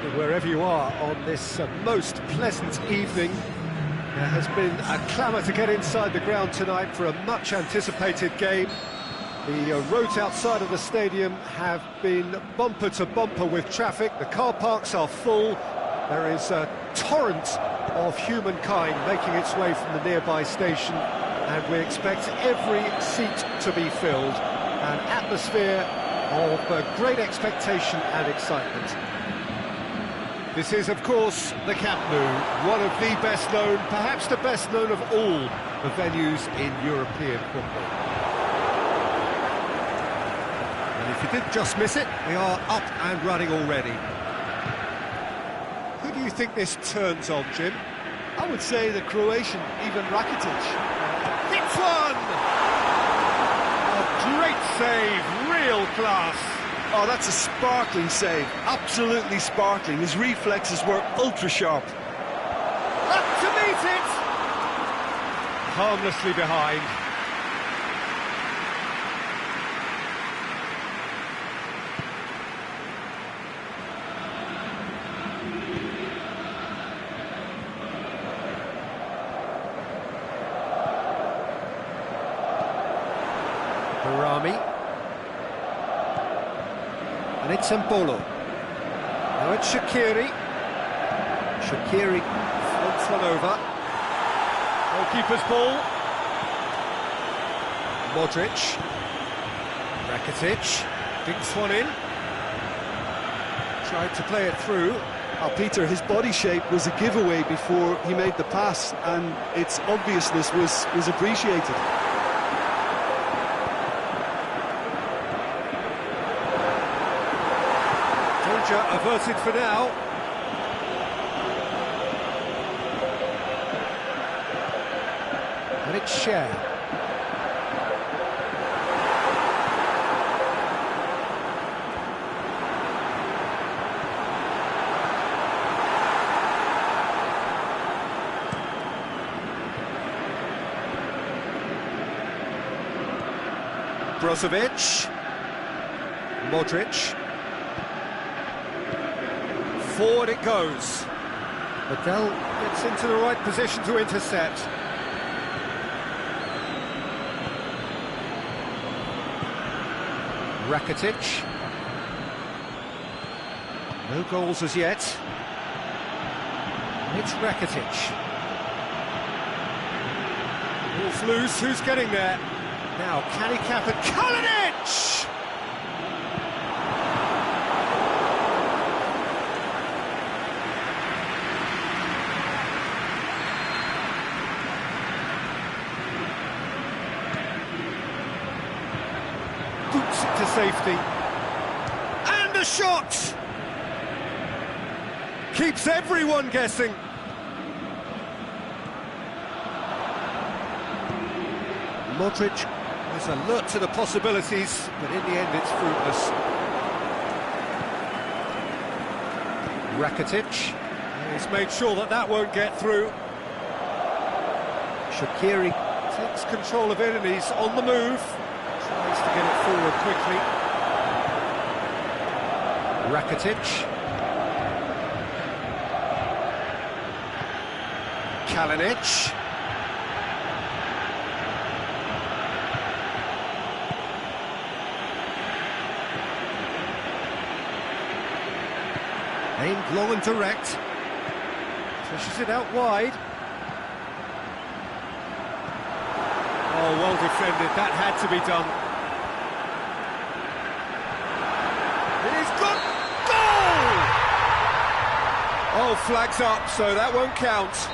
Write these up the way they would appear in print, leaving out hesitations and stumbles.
Wherever you are on this most pleasant evening, there has been a clamour to get inside the ground tonight for a much-anticipated game. The roads outside of the stadium have been bumper to bumper with traffic. The car parks are full. There is a torrent of humankind making its way from the nearby station, and we expect every seat to be filled. An atmosphere of great expectation and excitement. This is, of course, the Camp Nou, one of the best known, perhaps the best known of all the venues in European football. And if you did just miss it, we are up and running already. Who do you think this turns on, Jim? I would say the Croatian, Ivan Rakitic. Hits one! A great save, real class. Oh, that's a sparkling save, absolutely sparkling. His reflexes were ultra-sharp. Up to meet it! Harmlessly behind. Harami. And it's Embolo. Now it's Shaqiri. Shaqiri floats one over. Goalkeeper's ball. Modric. Rakitic. Dinks one in. Tried to play it through. Oh, Peter, his body shape was a giveaway before he made the pass, and its obviousness was appreciated. Averted for now. And it's Cher. Brozovic. Modric. Forward it goes. Adel gets into the right position to intercept. Rakitic. No goals as yet. It's Rakitic. Ball's loose, who's getting there? Now, can he cap it? Kalinic! Boots it to safety. And a shot! Keeps everyone guessing. Modric is alert to the possibilities, but in the end it's fruitless. Rakitic. He's made sure that that won't get through. Shaqiri takes control of it and he's on the move. Tries to get it forward quickly. Rakitic. Kalinic. Aimed long and direct. Pushes it out wide. Oh, well defended. That had to be done. It is good. Goal! Oh, flags up, so that won't count.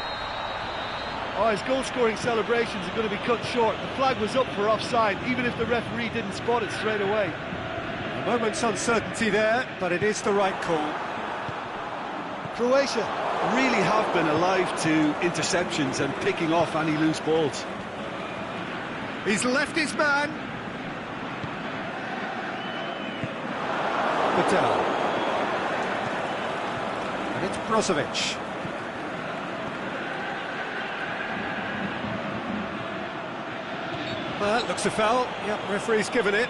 Oh, his goal-scoring celebrations are going to be cut short. The flag was up for offside, even if the referee didn't spot it straight away. A moment's uncertainty there, but it is the right call. Croatia really have been alive to interceptions and picking off any loose balls. He's left his man. Patel. And it's Brozovic. Well, that looks a foul. Yep, referee's given it.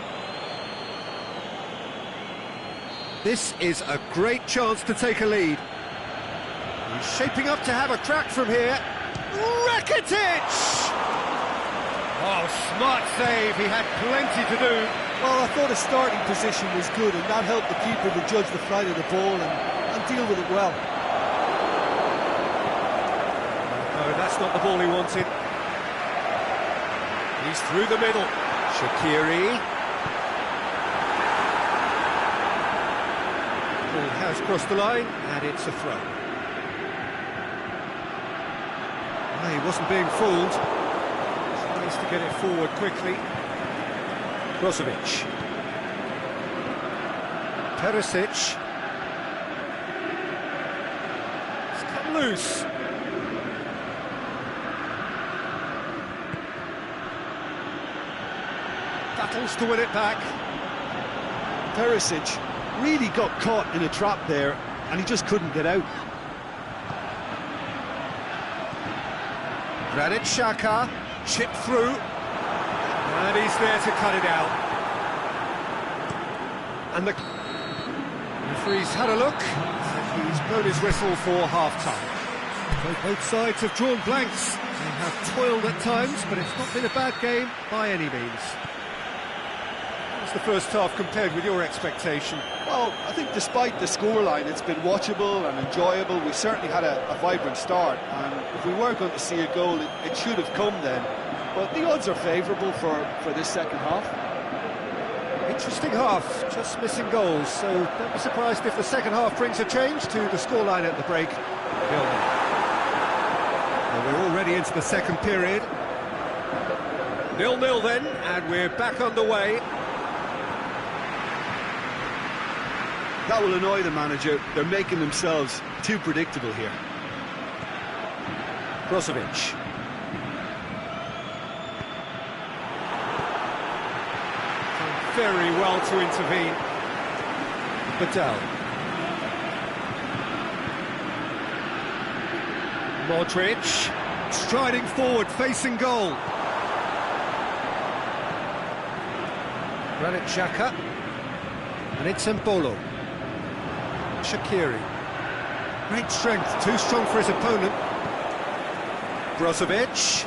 This is a great chance to take a lead. He's shaping up to have a crack from here. Rakitic! Oh, smart save. He had plenty to do. Well, I thought his starting position was good, and that helped the keeper to judge the flight of the ball and deal with it well. No, that's not the ball he wanted. He's through the middle. Shaqiri. Ball has crossed the line, and it's a throw. No, he wasn't being fooled. Tries to get it forward quickly. Brozovic. Perisic. It's come loose. Battles to win it back. Perisic really got caught in a trap there, and he just couldn't get out. Granit Xhaka, chipped through, and he's there to cut it out. And the referee's had a look, and he's blown his whistle for half-time. Both sides have drawn blanks. They have toiled at times, but it's not been a bad game by any means. How's the first half compared with your expectation? Well, I think despite the scoreline, it's been watchable and enjoyable. We certainly had a vibrant start, and if we were going to see a goal, it should have come then. But the odds are favourable for this second half. Interesting half, just missing goals, so don't be surprised if the second half brings a change to the scoreline at the break. Well, we're already into the second period. 0-0 then, and we're back underway. That will annoy the manager. They're making themselves too predictable here. Brozovic. Very well to intervene. Badal. Modric. Striding forward, facing goal. Granit Xhaka. And it's Embolo. Shaqiri. Great strength, too strong for his opponent. Brozovic.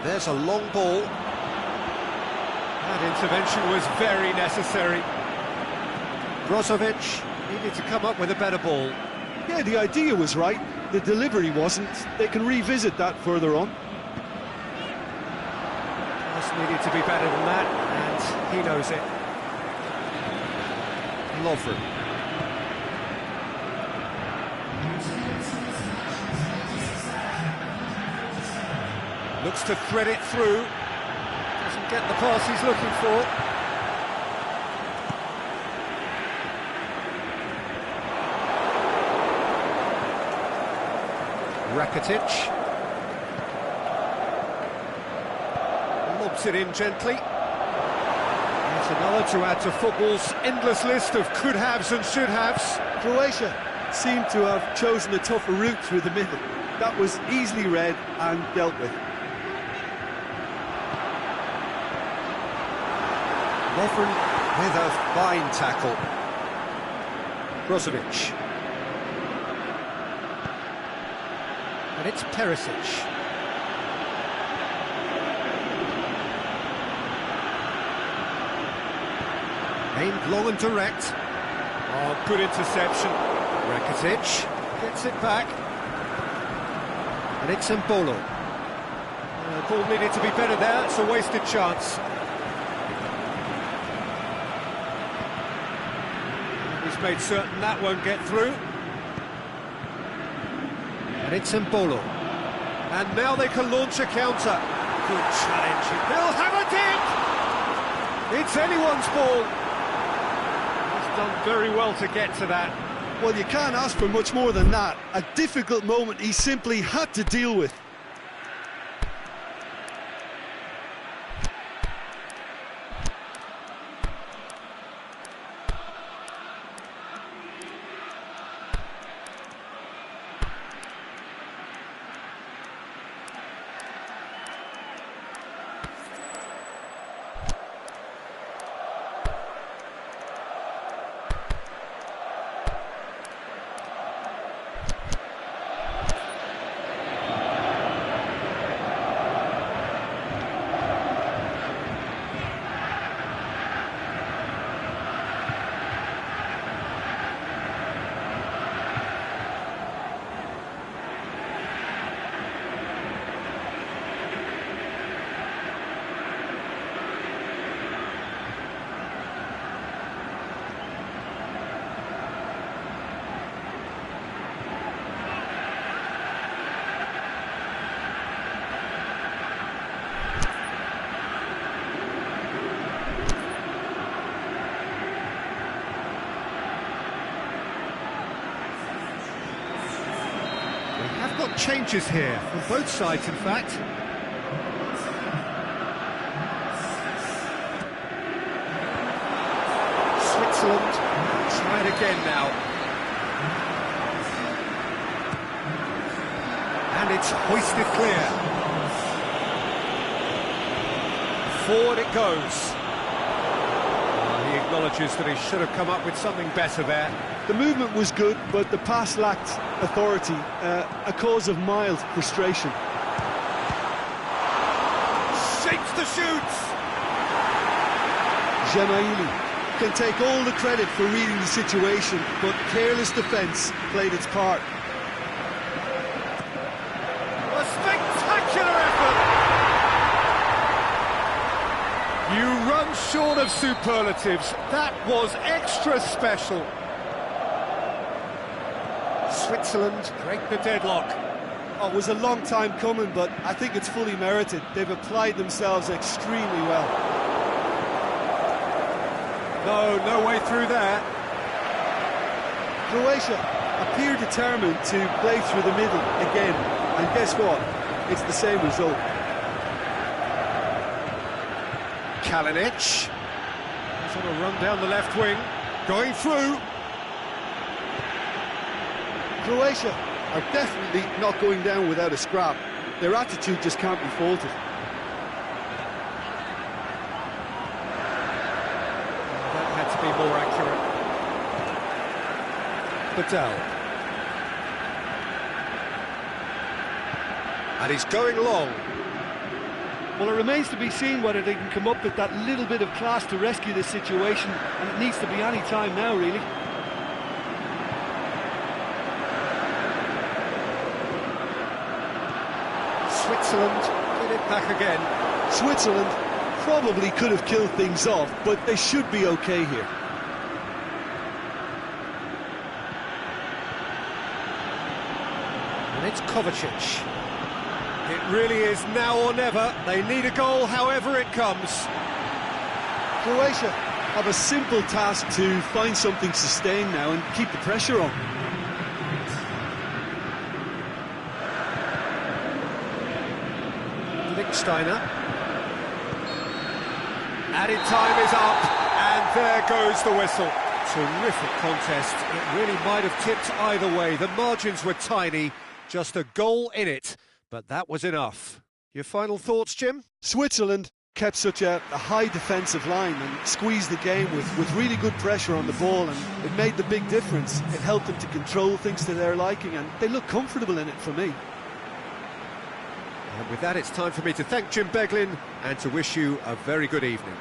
There's a long ball. That intervention was very necessary. Brozovic needed to come up with a better ball. Yeah, the idea was right, the delivery wasn't. They can revisit that further on. Just needed to be better than that, and he knows it. Lovren. Looks to thread it through. Doesn't get the pass he's looking for. Rakitic. Lobs it in gently. That's another to add to football's endless list of could-haves and should-haves. Croatia seemed to have chosen a tougher route through the middle. That was easily read and dealt with. Lovren with a fine tackle. Brozovic. And it's Perisic. Aimed long and direct. Oh, good interception. Rakitic gets it back. And it's Embolo. The ball needed to be better there, it's a wasted chance. He's made certain that won't get through. And it's Embolo. And now they can launch a counter. Good challenge. He'll have it in! It's anyone's ball. He's done very well to get to that. Well, you can't ask for much more than that. A difficult moment he simply had to deal with. got changes here, from both sides in fact. Switzerland try it again now. And it's hoisted clear. Forward it goes. He acknowledges that he should have come up with something better there. The movement was good, but the pass lacked authority, a cause of mild frustration. Shapes the shoots! Gemaili can take all the credit for reading the situation, but careless defence played its part. A spectacular effort! You run short of superlatives. That was extra special. Switzerland break the deadlock. Oh, it was a long time coming, but I think it's fully merited. They've applied themselves extremely well. No way through there. Croatia appear determined to play through the middle again, and guess what? It's the same result. Kalinic. He's on a run down the left wing. Going through. Croatia are definitely not going down without a scrap. Their attitude just can't be faulted. That had to be more accurate. Badal. And he's going long. Well, it remains to be seen whether they can come up with that little bit of class to rescue this situation, and it needs to be any time now, really. Switzerland get it back again. Switzerland probably could have killed things off, but they should be okay here. And it's Kovacic. It really is now or never. They need a goal however it comes. Croatia have a simple task to find something sustained now and keep the pressure on. Lichtsteiner. Added time is up, and there goes the whistle. Terrific contest. It really might have tipped either way. The margins were tiny, just a goal in it, but that was enough. Your final thoughts, Jim? Switzerland kept such a high defensive line and squeezed the game with really good pressure on the ball, and it made the big difference. It helped them to control things to their liking, and they look comfortable in it for me. And with that, it's time for me to thank Jim Beglin and to wish you a very good evening.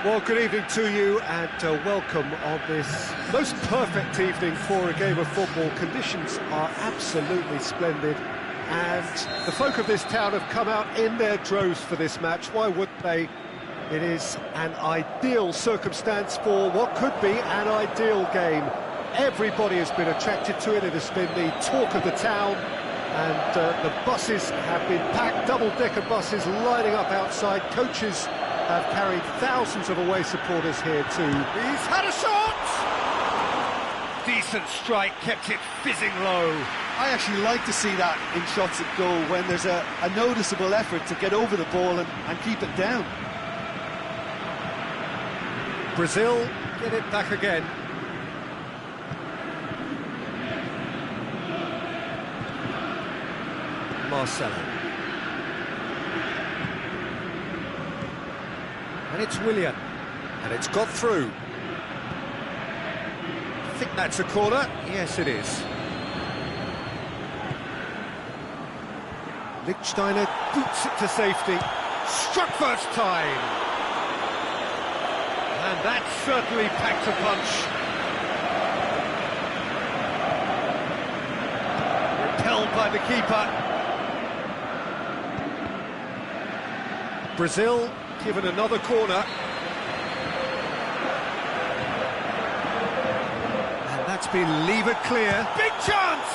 Well, good evening to you and welcome on this most perfect evening for a game of football. Conditions are absolutely splendid and the folk of this town have come out in their droves for this match. Why wouldn't they? It is an ideal circumstance for what could be an ideal game. Everybody has been attracted to it. It has been the talk of the town, and the buses have been packed, double-decker buses lining up outside. Coaches have carried thousands of away supporters here too. He's had a shot! Decent strike, kept it fizzing low. I actually like to see that in shots at goal, when there's a noticeable effort to get over the ball and keep it down. Brazil get it back again. Marcelo. And it's Willian. And it's got through. I think that's a corner. Yes, it is. Lichtsteiner boots it to safety. Struck first time. And that certainly packed a punch. Repelled by the keeper. Brazil given another corner. And that's been levered clear. Big chance!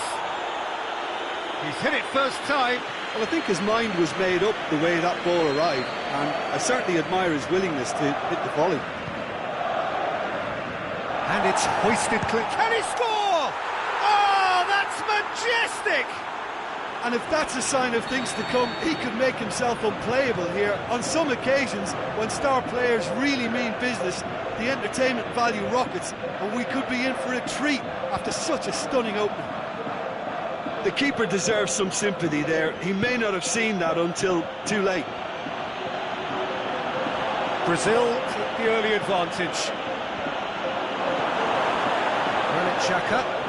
He's hit it first time. Well, I think his mind was made up the way that ball arrived, and I certainly admire his willingness to hit the volley. And it's hoisted clear. Can he score? Oh, that's majestic! And if that's a sign of things to come, he could make himself unplayable here. On some occasions, when star players really mean business, the entertainment value rockets, and we could be in for a treat after such a stunning opening. The keeper deserves some sympathy there. He may not have seen that until too late. Brazil took the early advantage. Granit Xhaka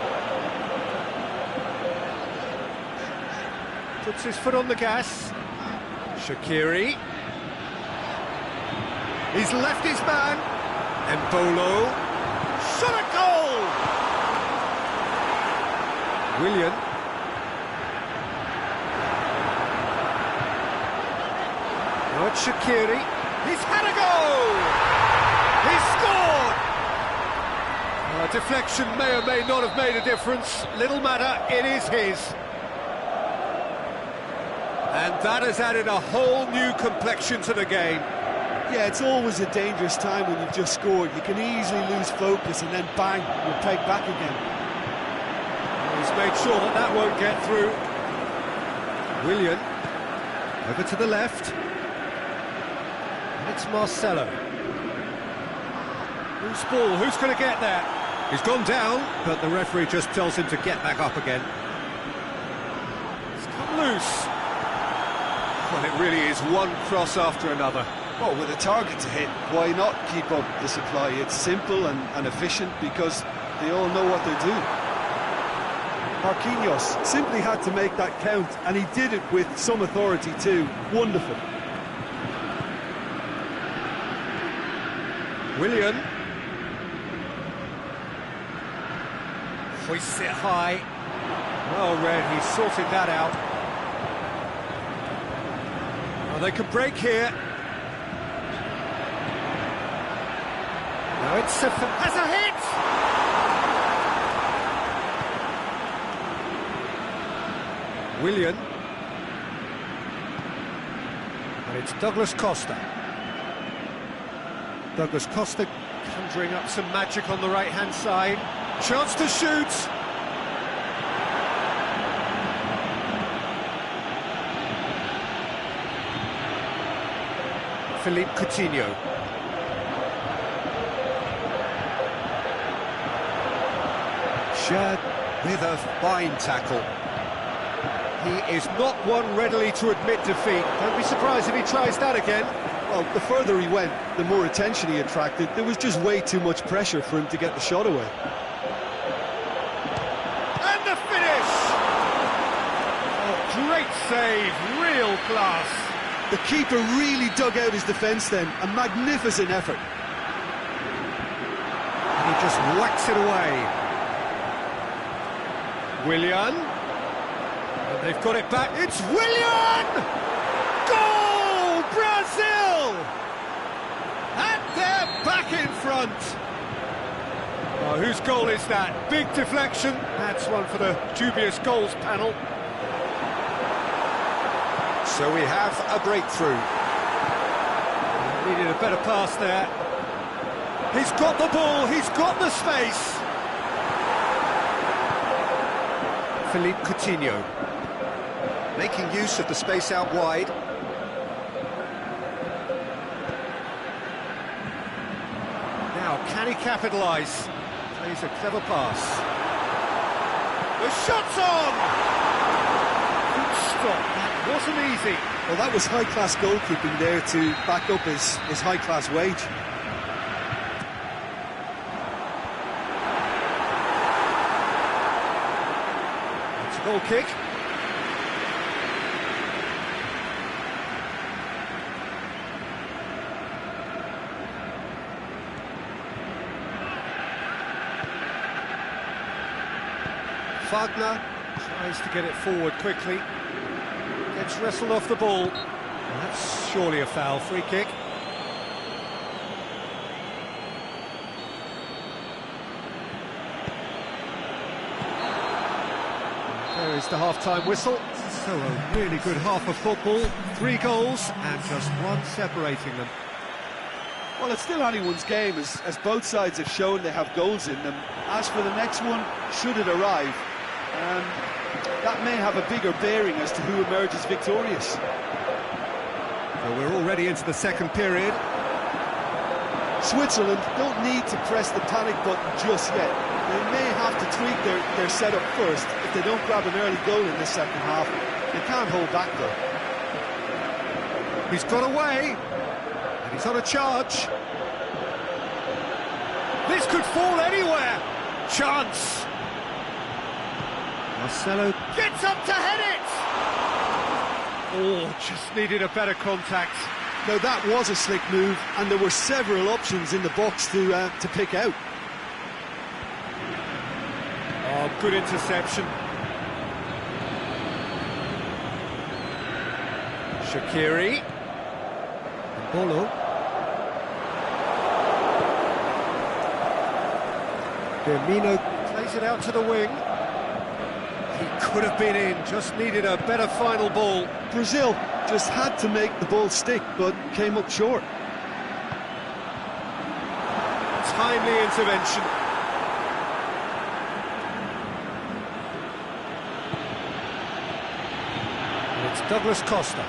puts his foot on the gas. Shaqiri. He's left his man. Embolo. Shot a goal! Willian. Now it's Shaqiri. He's had a goal! He scored! Deflection may or may not have made a difference. Little matter, it is his. And that has added a whole new complexion to the game. Yeah, it's always a dangerous time when you've just scored. You can easily lose focus and then bang, you're pegged back again. He's made sure that that won't get through. Willian, over to the left. And it's Marcelo. Who's ball? Who's going to get there? He's gone down, but the referee just tells him to get back up again. It's come loose. Well, it really is one cross after another. Well, with a target to hit, why not keep up the supply? It's simple and efficient because they all know what they're doing. Marquinhos simply had to make that count, and he did it with some authority too. Wonderful. Willian. Hoists it high. Well read, he sorted that out. Well, they could break here. Now it's Has a hit! Willian. And it's Douglas Costa. Douglas Costa conjuring up some magic on the right-hand side. Chance to shoot. Philippe Coutinho. Shad with a fine tackle. He is not one readily to admit defeat. Don't be surprised if he tries that again. Well, the further he went, the more attention he attracted. There was just way too much pressure for him to get the shot away. And the finish! Oh, great save, real class. The keeper really dug out his defence then. A magnificent effort. just whacks it away. Willian. And they've got it back. It's Willian! Goal! Brazil! And they're back in front. Oh, whose goal is that? Big deflection. That's one for the dubious goals panel. So we have a breakthrough. Needed a better pass there. He's got the ball, he's got the space. Philippe Coutinho. Making use of the space out wide. Now, can he capitalise? Plays a clever pass. The shot's on! Good stop, that wasn't easy. Well, that was high-class goalkeeping there to back up his high-class wage. It's a goal kick. Wagner tries to get it forward quickly. Gets wrestled off the ball. Well, that's surely a foul. Free kick. There is the half-time whistle. So a really good half of football. 3 goals and just one separating them. Well, it's still anyone's game, as both sides have shown they have goals in them. As for the next one, should it arrive, that may have a bigger bearing as to who emerges victorious. So we're already into the second period. Switzerland don't need to press the panic button just yet. They may have to tweak their setup first if they don't grab an early goal in the second half. They can't hold back though. He's got away, and he's on a charge. This could fall anywhere. Chance. Marcelo gets up to head it! Oh, just needed a better contact. Now that was a slick move, and there were several options in the box to pick out. Oh, good interception. Shaqiri. Bolo. Firmino plays it out to the wing. He could have been in, just needed a better final ball. Brazil just had to make the ball stick, but came up short. Timely intervention. And it's Douglas Costa.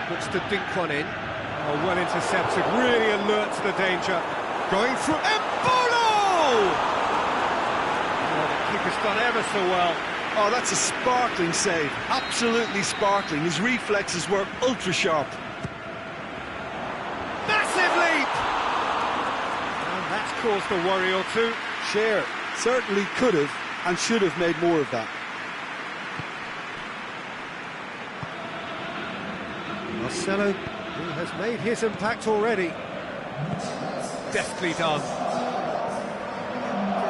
Looks to dink one in. Oh, well intercepted, really alert to the danger. Going through Embolo! Oh, the kick has done ever so well. Oh, that's a sparkling save. Absolutely sparkling. His reflexes were ultra sharp. Massive leap! And that's caused a worry or two. Cher certainly could have and should have made more of that. Marcelo, who has made his impact already. Deftly done.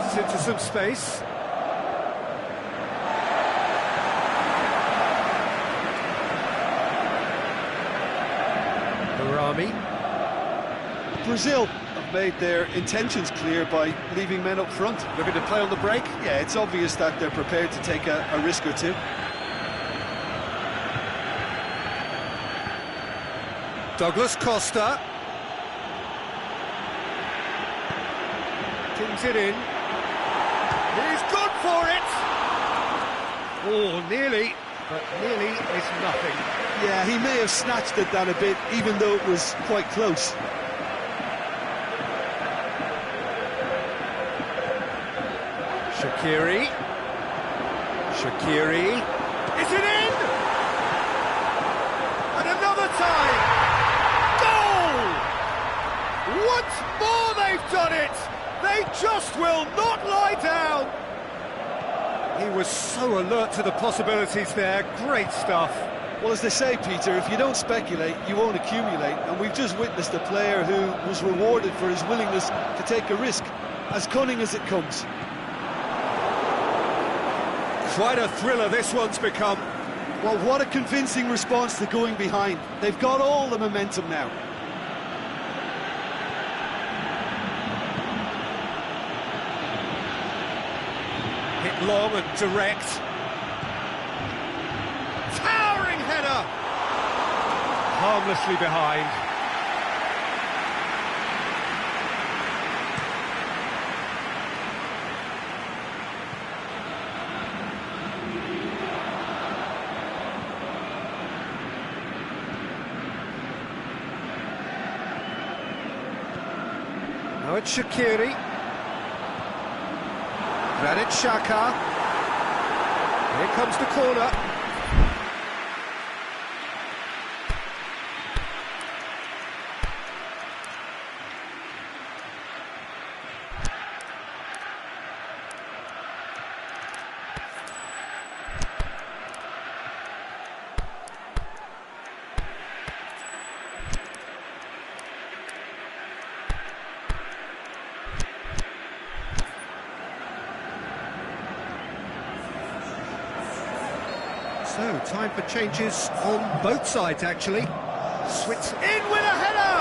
Gets into some space. Barami. Brazil have made their intentions clear by leaving men up front. Looking to play on the break. Yeah, it's obvious that they're prepared to take a risk or two. Douglas Costa. Kings it in. He's gone for it! Oh, nearly, but nearly is nothing. Yeah, he may have snatched at that a bit, even though it was quite close. Shaqiri. Shaqiri. Is it in? And another time! Goal! Once more they've done it! They just will not lie down! He was so alert to the possibilities there, great stuff. Well, as they say, Peter, if you don't speculate, you won't accumulate, and we've just witnessed a player who was rewarded for his willingness to take a risk, as cunning as it comes. Quite a thriller this one's become. Well, what a convincing response to going behind. They've got all the momentum now. Hit long and direct. Towering header! Harmlessly behind. Now it's Shaqiri. Granit Xhaka. Here comes the corner. So, time for changes on both sides, actually. Switz in with a header!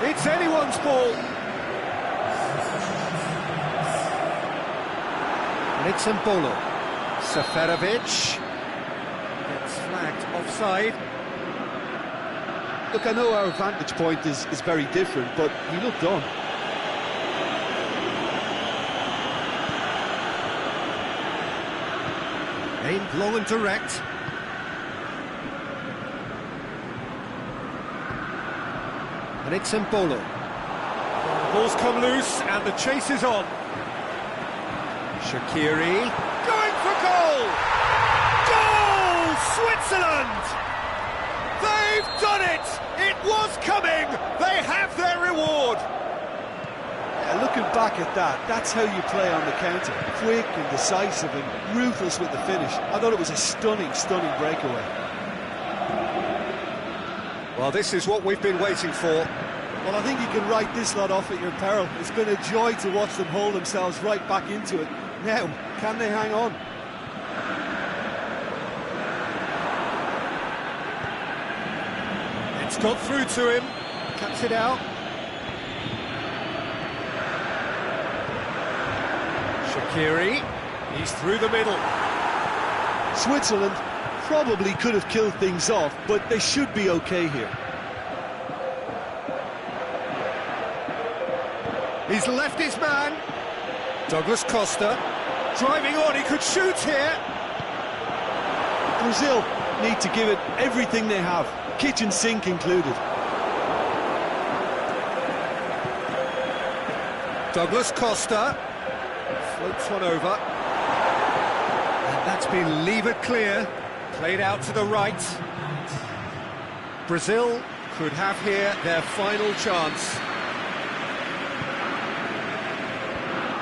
It's anyone's ball. And it's Mbolo. Seferovic gets flagged offside. Look, I know our vantage point is very different, but he looked on. Aimed long and direct. And it's Mbolo. The ball's come loose and the chase is on. Shaqiri going for goal! Goal! Switzerland! They've done it! It was coming! They have their reward! Yeah, looking back at that, that's how you play on the counter. Quick and decisive and ruthless with the finish. I thought it was a stunning breakaway. Well, this is what we've been waiting for. Well, I think you can write this lot off at your peril. It's been a joy to watch them hold themselves right back into it. Now, can they hang on? It's got through to him. Cuts it out. Shaqiri, he's through the middle. Switzerland probably could have killed things off, but they should be okay here. He's left his man. Douglas Costa driving on, he could shoot here. Brazil need to give it everything they have, kitchen sink included. Douglas Costa floats one over. And that's been levered clear. Played out to the right. Brazil could have here their final chance.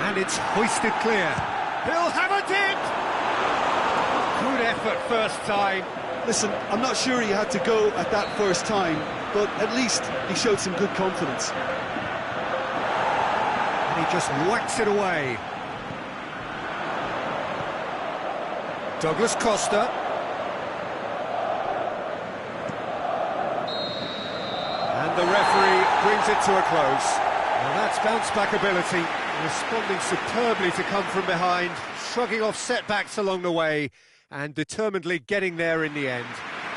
And it's hoisted clear. He'll have a dip! Good effort first time. Listen, I'm not sure he had to go at that first time, but at least he showed some good confidence. And he just whacks it away. Douglas Costa. And the referee brings it to a close. Well, that's bounce-back ability, responding superbly to come from behind, shrugging off setbacks along the way, and determinedly getting there in the end.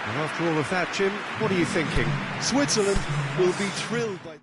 And after all of that, Jim, what are you thinking? Switzerland will be thrilled by...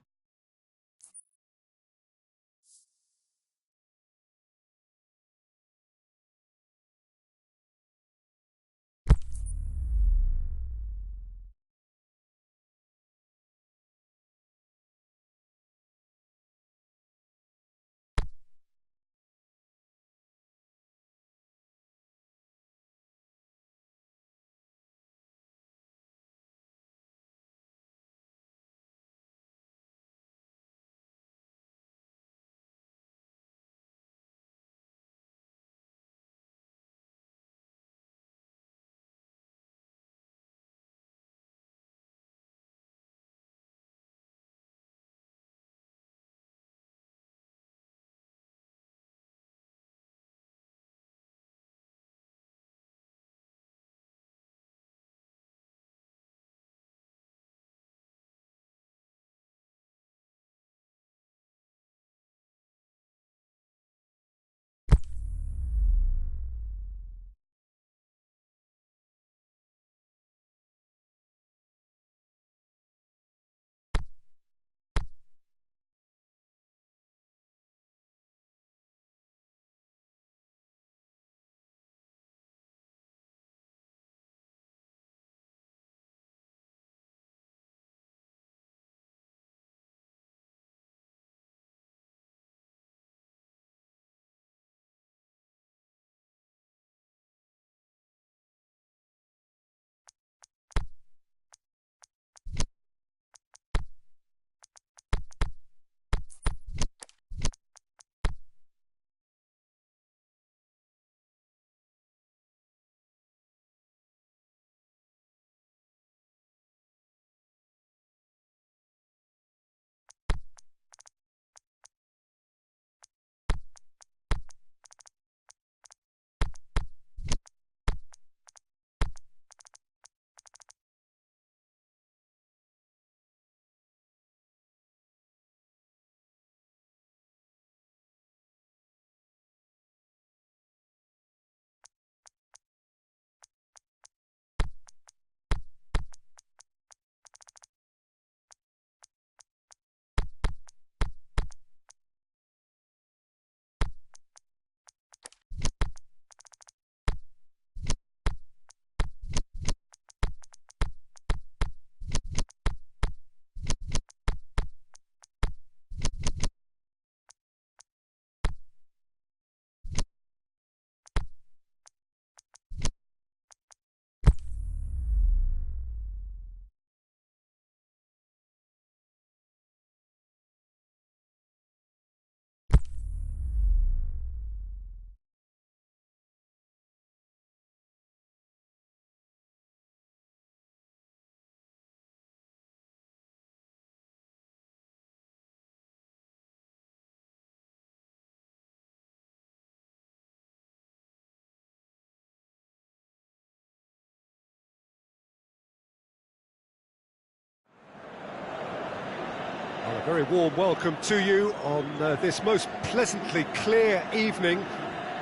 A very warm welcome to you on this most pleasantly clear evening.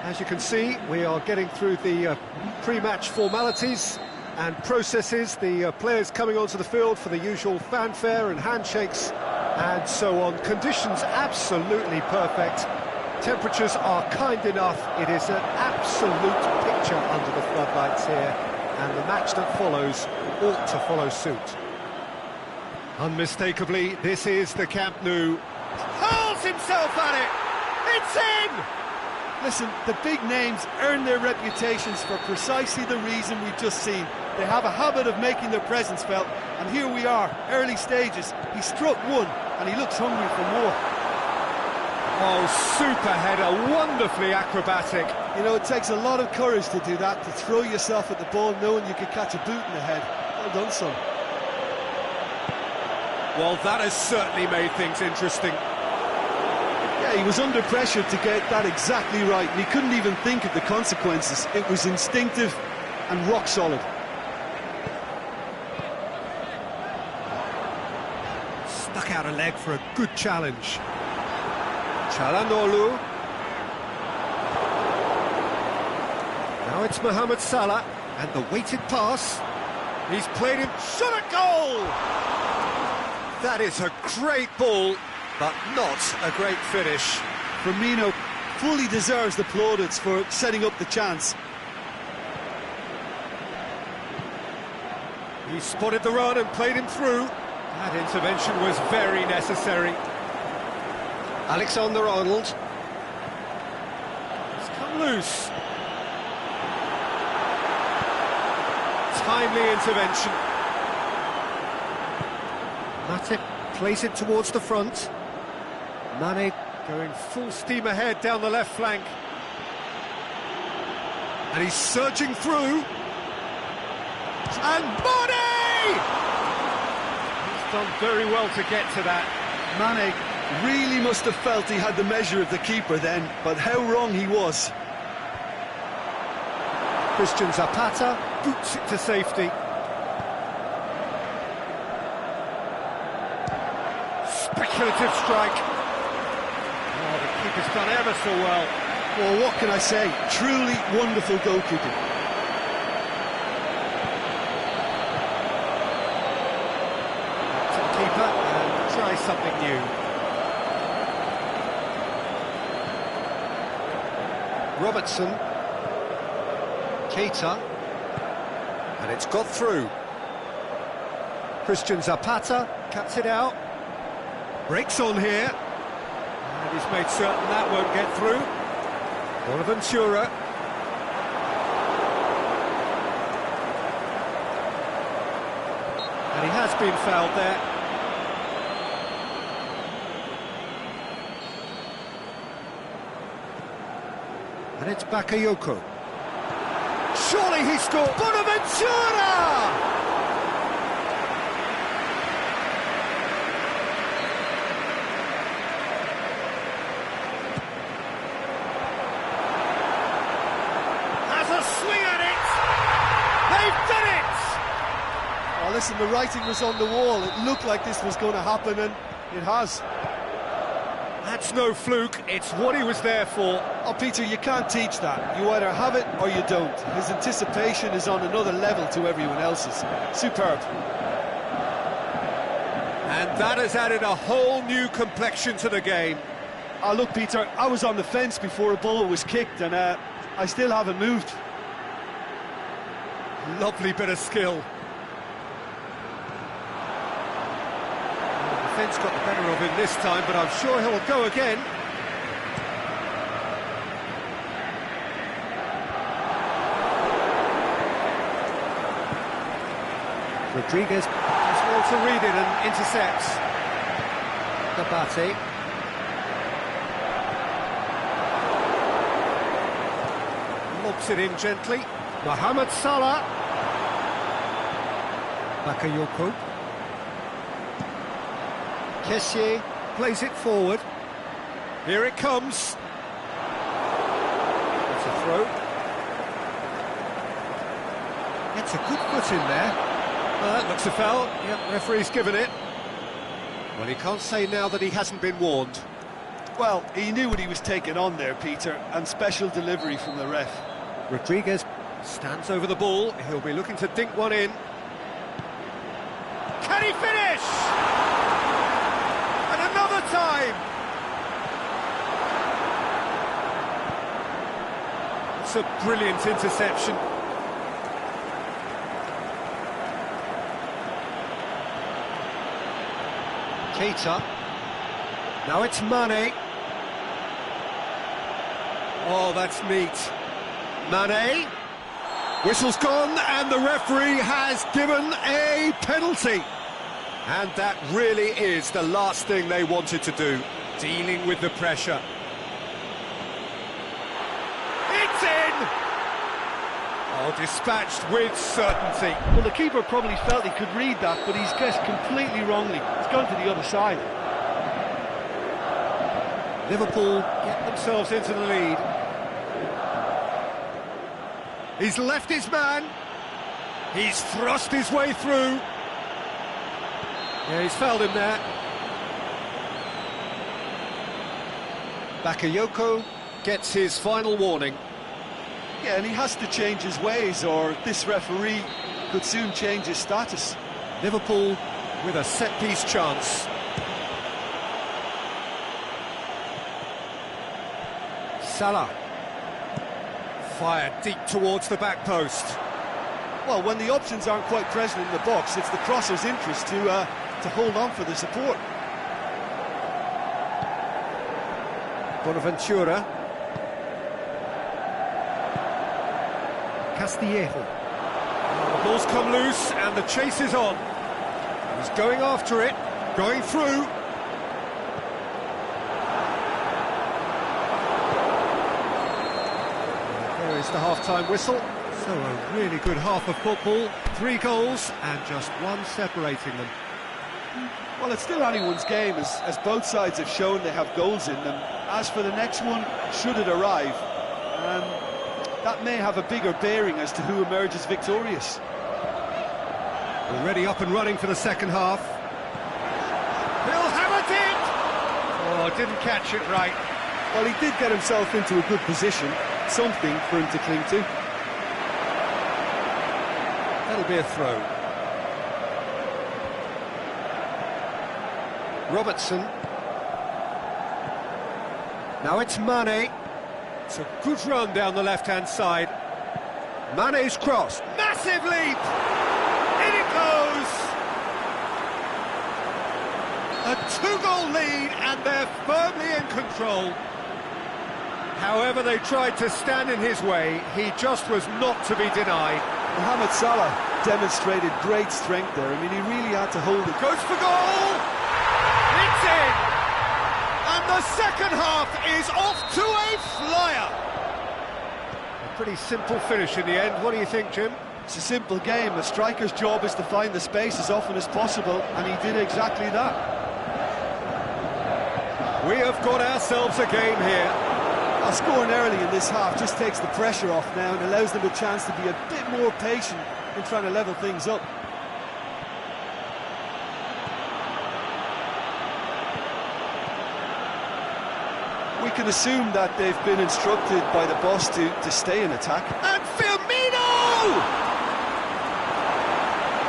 As you can see, we are getting through the pre-match formalities and processes, the players coming onto the field for the usual fanfare and handshakes and so on. Conditions absolutely perfect. Temperatures are kind enough. It is an absolute picture under the floodlights here, and the match that follows ought to follow suit. Unmistakably, this is the Camp Nou. Hurls himself at it! It's in! Listen, the big names earn their reputations for precisely the reason we've just seen. They have a habit of making their presence felt, and here we are, early stages. He struck one, and he looks hungry for more. Oh, super header, wonderfully acrobatic. You know, it takes a lot of courage to do that, to throw yourself at the ball knowing you could catch a boot in the head. Well done, son. Well, that has certainly made things interesting. Yeah, he was under pressure to get that exactly right, and he couldn't even think of the consequences. It was instinctive and rock solid. Stuck out a leg for a good challenge. Çalhanoğlu. Now it's Mohamed Salah, and the weighted pass. He's played him, shot a goal! That is a great ball, but not a great finish. Firmino fully deserves the plaudits for setting up the chance. He spotted the run and played him through. That intervention was very necessary. Alexander-Arnold. It's come loose. Timely intervention. Matip plays it towards the front. Mane going full steam ahead down the left flank. And he's surging through. And Mane! He's done very well to get to that. Mane really must have felt he had the measure of the keeper then, but how wrong he was. Christian Zapata boots it to safety. Speculative strike. Oh, the keeper's done ever so well. Well, what can I say? Truly wonderful goalkeeping. To the keeper and try something new. Robertson. Keita. And it's got through. Christian Zapata cuts it out. Breaks on here. And he's made certain that won't get through. Bonaventura. And he has been fouled there. And it's Bakayoko. Surely he scored. Bonaventura! Swing at it! They've done it! Oh, listen, the writing was on the wall. It looked like this was going to happen, and it has. That's no fluke, it's what he was there for. Oh, Peter, you can't teach that. You either have it or you don't. His anticipation is on another level to everyone else's. Superb. And that has added a whole new complexion to the game. Oh, look, Peter, I was on the fence before a ball was kicked, and I still haven't moved. Lovely bit of skill. The defence got the better of him this time, but I'm sure he'll go again. Rodriguez does well to read it and intercepts. Gabati. Lobs it in gently. Mohamed Salah. Bakayoko. Kessié plays it forward. Here it comes. It's a throw. It's a good foot in there. That looks a foul. Yep, referee's given it. Well, he can't say now that he hasn't been warned. Well, he knew what he was taking on there, Peter, and special delivery from the ref. Rodriguez stands over the ball. He'll be looking to dink one in. Can he finish? And another time! It's a brilliant interception. Keita. Now it's Mane. Oh, that's neat. Mane. Whistle's gone, and the referee has given a penalty. And that really is the last thing they wanted to do, dealing with the pressure. It's in! Oh, dispatched with certainty. Well, the keeper probably felt he could read that, but he's guessed completely wrongly. It's gone to the other side. Liverpool get themselves into the lead. He's left his man. He's thrust his way through. Yeah, he's fouled him there. Bakayoko gets his final warning. Yeah, and he has to change his ways, or this referee could soon change his status. Liverpool with a set-piece chance. Salah. Fired deep towards the back post. Well, when the options aren't quite present in the box, it's the crosser's interest to hold on for the support. Bonaventura. Castillejo. The ball's come loose and the chase is on. He's going after it, going through. There is the half-time whistle. So a really good half of football. 3 goals and just one separating them. Well, it's still anyone's game, as both sides have shown they have goals in them. As for the next one, should it arrive, that may have a bigger bearing as to who emerges victorious. Already up and running for the second half. He'll have it in! Oh, didn't catch it right. Well, he did get himself into a good position, something for him to cling to. That'll be a throw. Robertson. Now it's Mane. It's a good run down the left-hand side. Mane's cross. Massive leap! In it goes! A 2-goal lead and they're firmly in control. However, they tried to stand in his way. He just was not to be denied. Mohamed Salah demonstrated great strength there. I mean, he really had to hold it. Goes for goal! It's in! And the second half is off to a flyer! A pretty simple finish in the end. What do you think, Jim? It's a simple game. A striker's job is to find the space as often as possible, and he did exactly that. We have got ourselves a game here. Scoring early in this half just takes the pressure off now and allows them a chance to be a bit more patient in trying to level things up. We can assume that they've been instructed by the boss to stay in attack. And Firmino!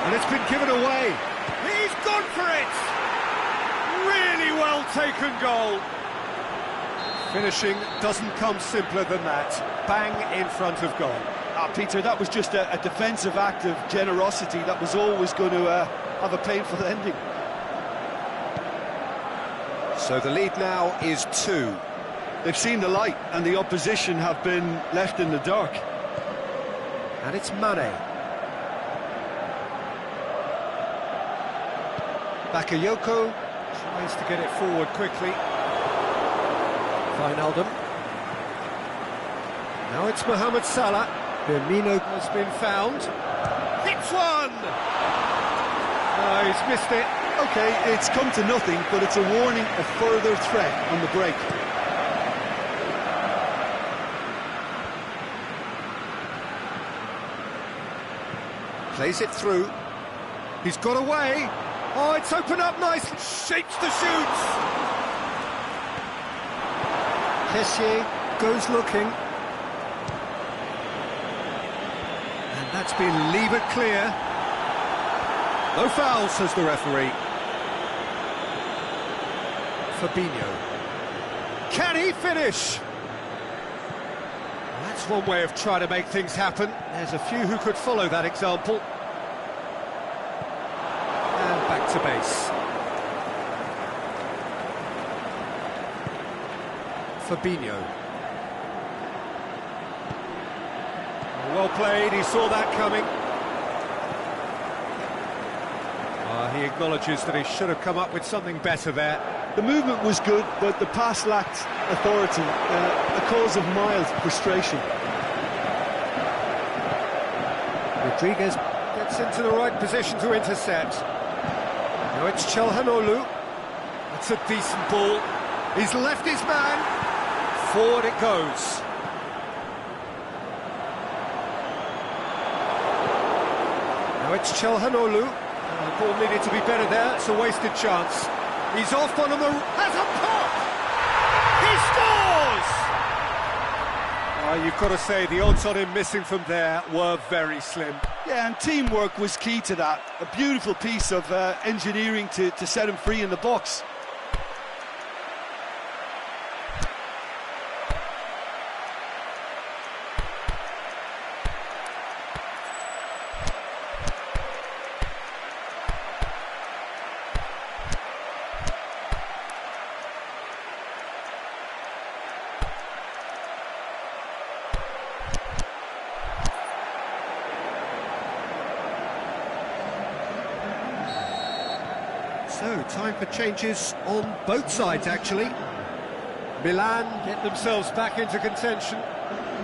And it's been given away. He's gone for it! Really well taken goal. Finishing doesn't come simpler than that. Bang in front of goal. Peter, that was just a defensive act of generosity that was always going to have a painful ending. So the lead now is 2. They've seen the light and the opposition have been left in the dark. And it's Mane. Bakayoko tries to get it forward quickly. Wijnaldum. Now it's Mohamed Salah. Firmino has been found. Hits one! No, he's missed it. OK, it's come to nothing, but it's a warning of further threat on the break. Plays it through. He's got away. Oh, it's opened up nicely. Shapes the shoots. Kessié goes looking. And that's been levered clear. No foul, says the referee. Fabinho. Can he finish? That's one way of trying to make things happen. There's a few who could follow that example. And back to base. Fabinho. Well played, he saw that coming. He acknowledges that he should have come up with something better there. The movement was good, but the pass lacked authority, a cause of mild frustration. Rodriguez gets into the right position to intercept. Now it's Çalhanoğlu. It's a decent ball. He's left his man. Forward it goes. Now it's Çalhanoğlu. The ball needed to be better there. It's a wasted chance. He's off on him. Has a pop! He scores! You've got to say the odds on him missing from there were very slim. Yeah, and teamwork was key to that. A beautiful piece of engineering to set him free in the box. So, time for changes on both sides, actually. Milan get themselves back into contention.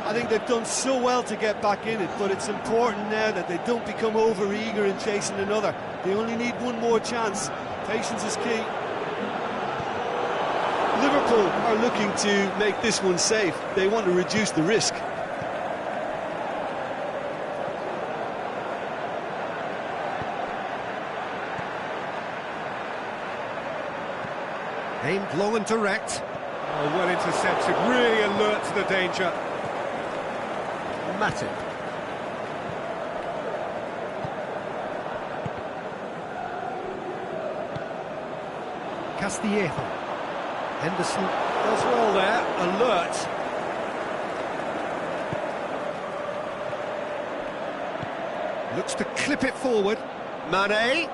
I think they've done so well to get back in it, but it's important now that they don't become over-eager in chasing another. They only need one more chance. Patience is key. Liverpool are looking to make this one safe. They want to reduce the risk. Aimed long and direct. Oh, well intercepted, really alert to the danger. Matip. Castillejo. Henderson does well there, alert. Looks to clip it forward. Mane.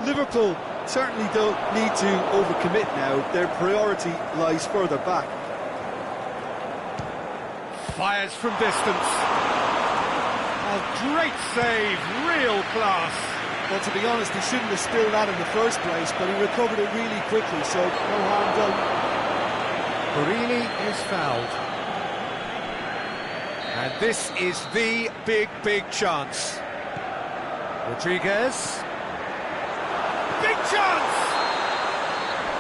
Liverpool certainly don't need to overcommit now. Their priority lies further back. Fires from distance. Oh, great save, real class. Well, to be honest, he shouldn't have spilled that in the first place, but he recovered it really quickly, so no harm done. Barini is fouled. And this is the big chance. Rodriguez. Big chance!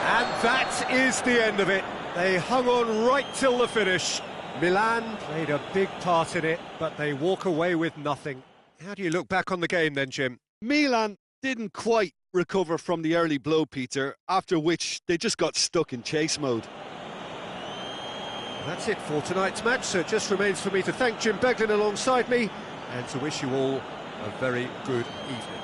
And that is the end of it. They hung on right till the finish. Milan played a big part in it, but they walk away with nothing. How do you look back on the game then, Jim? Milan didn't quite recover from the early blow, Peter, after which they just got stuck in chase mode. That's it for tonight's match, so it just remains for me to thank Jim Beglin alongside me and to wish you all a very good evening.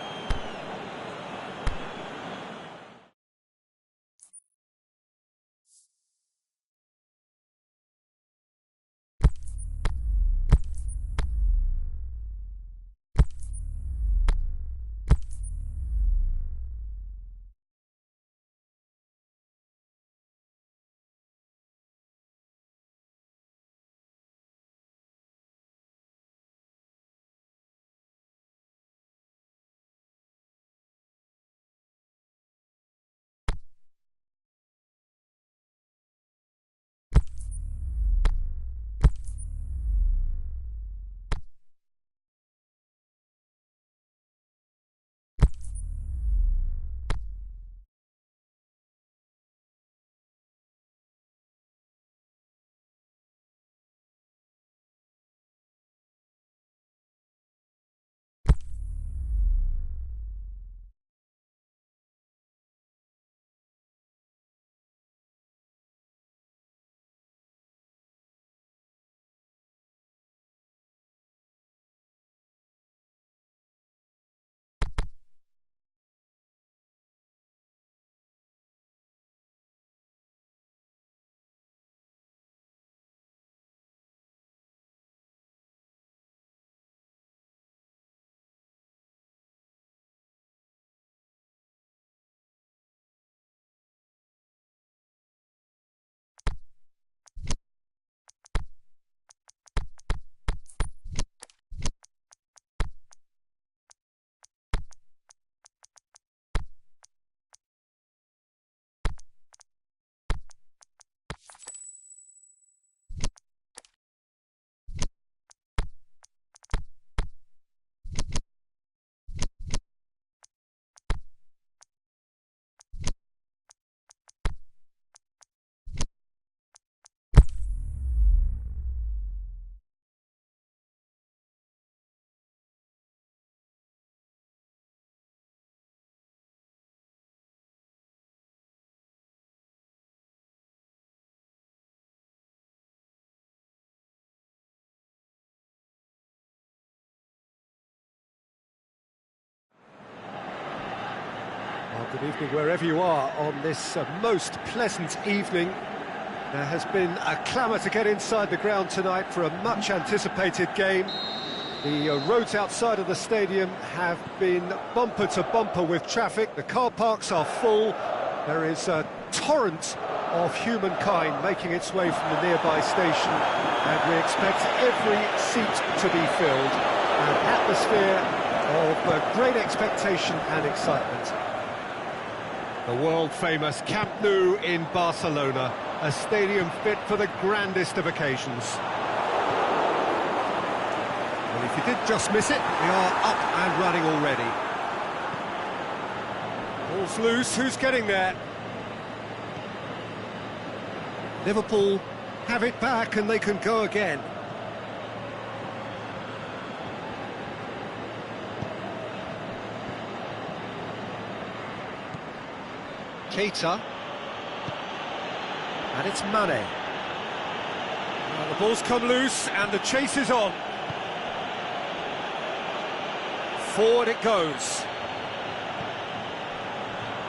Good evening wherever you are on this most pleasant evening. There has been a clamour to get inside the ground tonight for a much anticipated game. The roads outside of the stadium have been bumper to bumper with traffic. The car parks are full. There is a torrent of humankind making its way from the nearby station, and we expect every seat to be filled. An atmosphere of great expectation and excitement. The world-famous Camp Nou in Barcelona, a stadium fit for the grandest of occasions. Well, if you did just miss it, we are up and running already. Ball's loose, who's getting there? Liverpool have it back and they can go again. Keita. And it's Mane. Well, the ball's come loose and the chase is on. Forward it goes.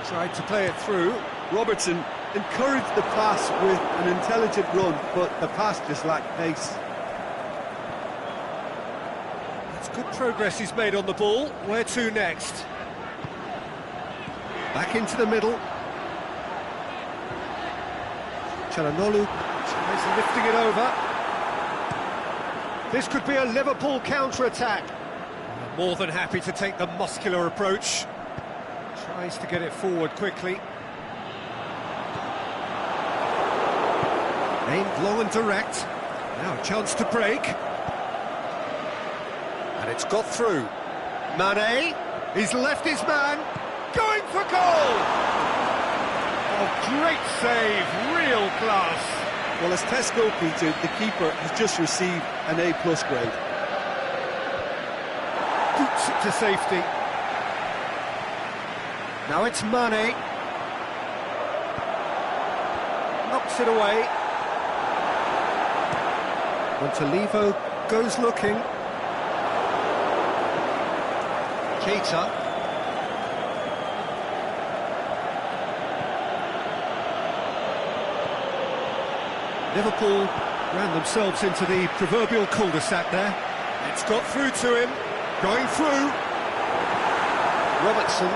Tried to play it through. Robertson encouraged the pass with an intelligent run, but the pass just lacked pace. That's good progress he's made on the ball. Where to next? Back into the middle. Çalhanoğlu tries lifting it over. This could be a Liverpool counter-attack. More than happy to take the muscular approach. Tries to get it forward quickly. Aimed long and direct. Now a chance to break. And it's got through. Mane, he's left his man. Going for goal! Oh, great save, real class. Well, as Tesco, Peter, the keeper has just received an A+ grade. Boots it to safety. Now it's Mane. Knocks it away. Montolivo goes looking. Keita. Liverpool ran themselves into the proverbial cul-de-sac there. It's got through to him. Going through. Robertson.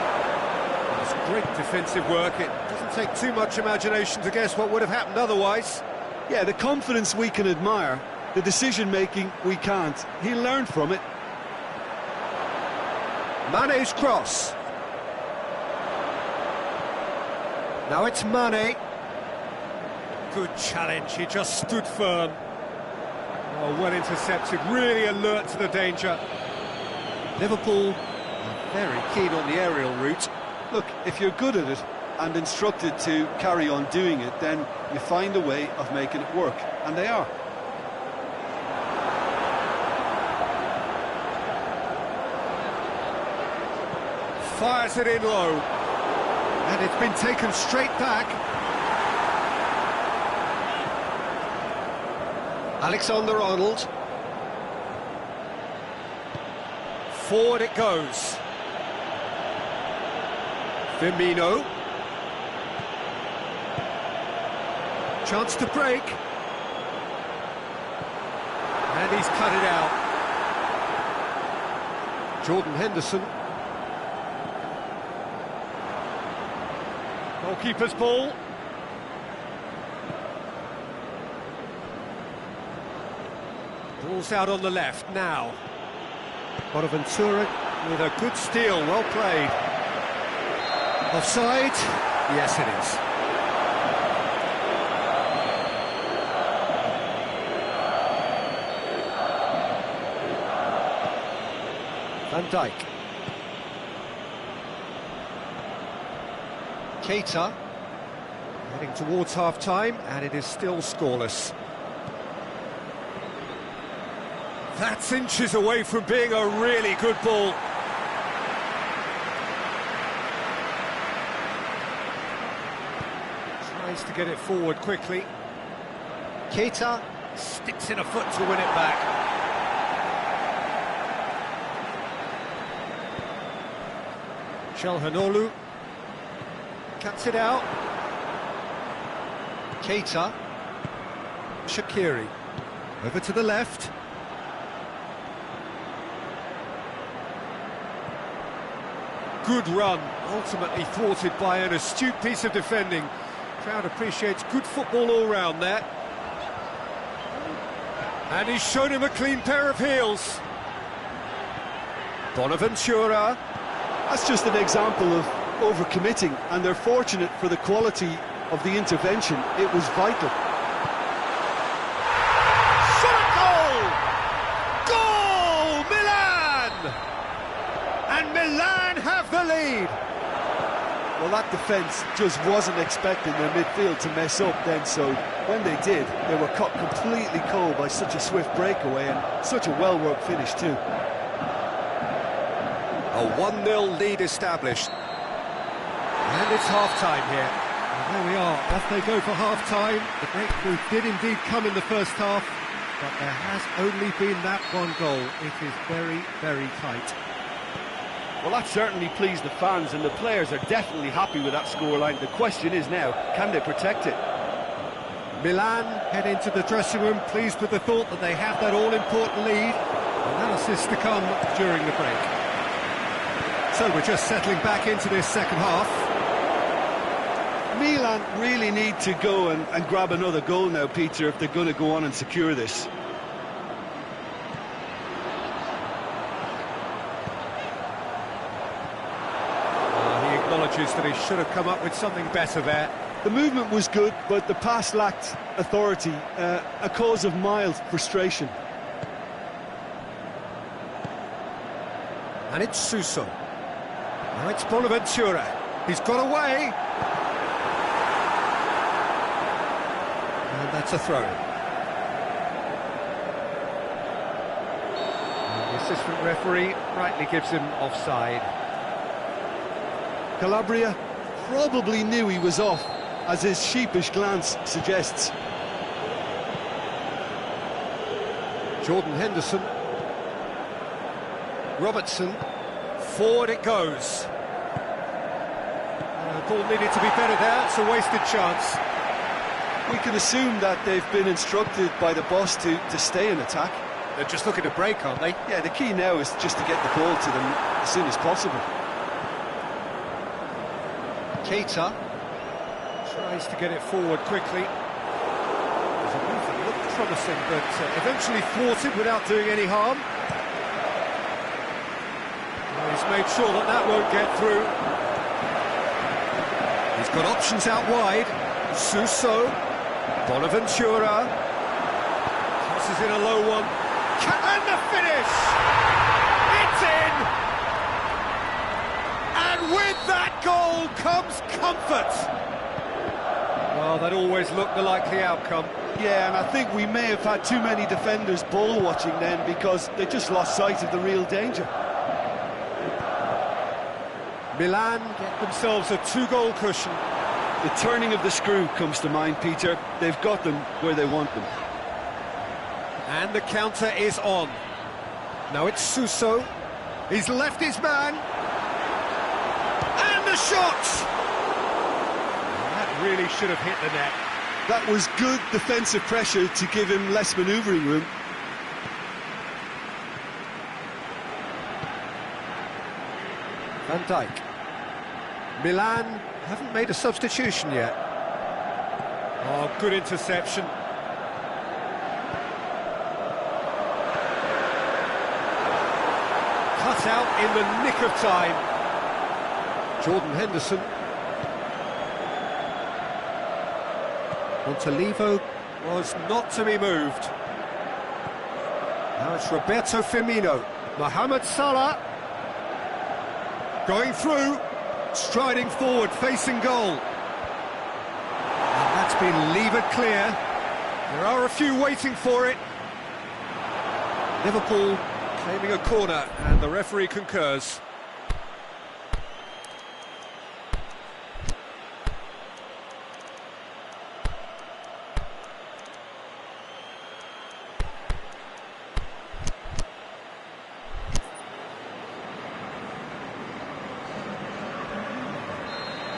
That's great defensive work. It doesn't take too much imagination to guess what would have happened otherwise. Yeah, the confidence we can admire, the decision-making we can't. He learned from it. Mane's cross. Now it's Mane. Good challenge, he just stood firm. Oh, well intercepted, really alert to the danger. Liverpool are very keen on the aerial route. Look, if you're good at it and instructed to carry on doing it, then you find a way of making it work, and they are. Fires it in low. And it's been taken straight back. Alexander-Arnold. Forward it goes. Firmino. Chance to break. And he's cut it out. Jordan Henderson. Goalkeeper's ball. Ball's out on the left now. Bonaventura with a good steal, well played. Offside? Yes, it is. Van Dijk. Keita. Heading towards half-time, and it is still scoreless. That's inches away from being a really good ball. Tries to get it forward quickly. Keita sticks in a foot to win it back. Çalhanoğlu. Cuts it out. Keita. Shaqiri. Over to the left. Good run, ultimately thwarted by an astute piece of defending. Crowd appreciates good football all round there. And he's shown him a clean pair of heels. Bonaventura. That's just an example of overcommitting, and they're fortunate for the quality of the intervention. It was vital. Shot at goal! Goal! Milan! And Milan have the lead. Well, that defence just wasn't expecting their midfield to mess up then, so when they did, they were caught completely cold by such a swift breakaway and such a well-worked finish too. A 1-0 lead established. And it's half-time here. And there we are, off they go for half-time. The breakthrough did indeed come in the first half, but there has only been that one goal. It is very, very tight. Well, that certainly pleased the fans, and the players are definitely happy with that scoreline. The question is now, can they protect it? Milan head into the dressing room, pleased with the thought that they have that all-important lead. Analysis to come during the break. So we're just settling back into this second half. Milan really need to go and grab another goal now, Peter, if they're going to go on and secure this. He acknowledges that he should have come up with something better there. The movement was good, but the pass lacked authority, a cause of mild frustration. And it's Suso. Now it's Bonaventura. He's got away. And that's a throw-in. And the assistant referee rightly gives him offside. Calabria probably knew he was off, as his sheepish glance suggests. Jordan Henderson. Robertson. Forward it goes. Ball needed to be better there. It's a wasted chance. We can assume that they've been instructed by the boss to stay in attack. They're just looking to break, aren't they? Yeah, the key now is just to get the ball to them as soon as possible. Keita tries to get it forward quickly. There's a move that looked promising, but eventually thwarted without doing any harm. Well, he's made sure that that won't get through. He's got options out wide. Suso, Bonaventura. Tosses in a low one. And the finish! It's in! And with that goal comes comfort. Well, that always looked the likely outcome. Yeah, and I think we may have had too many defenders ball watching then, because they just lost sight of the real danger. Milan get themselves a 2-goal cushion. The turning of the screw comes to mind, Peter. They've got them where they want them. And the counter is on. Now it's Suso. He's left his man. And the shot! That really should have hit the net. That was good defensive pressure to give him less manoeuvring room. Van Dijk. Milan haven't made a substitution yet. Oh, good interception. Cut out in the nick of time. Jordan Henderson. Montalivo was not to be moved. Now it's Roberto Firmino. Mohamed Salah. Going through. Striding forward, facing goal. And that's been levered clear. There are a few waiting for it. Liverpool claiming a corner, and the referee concurs.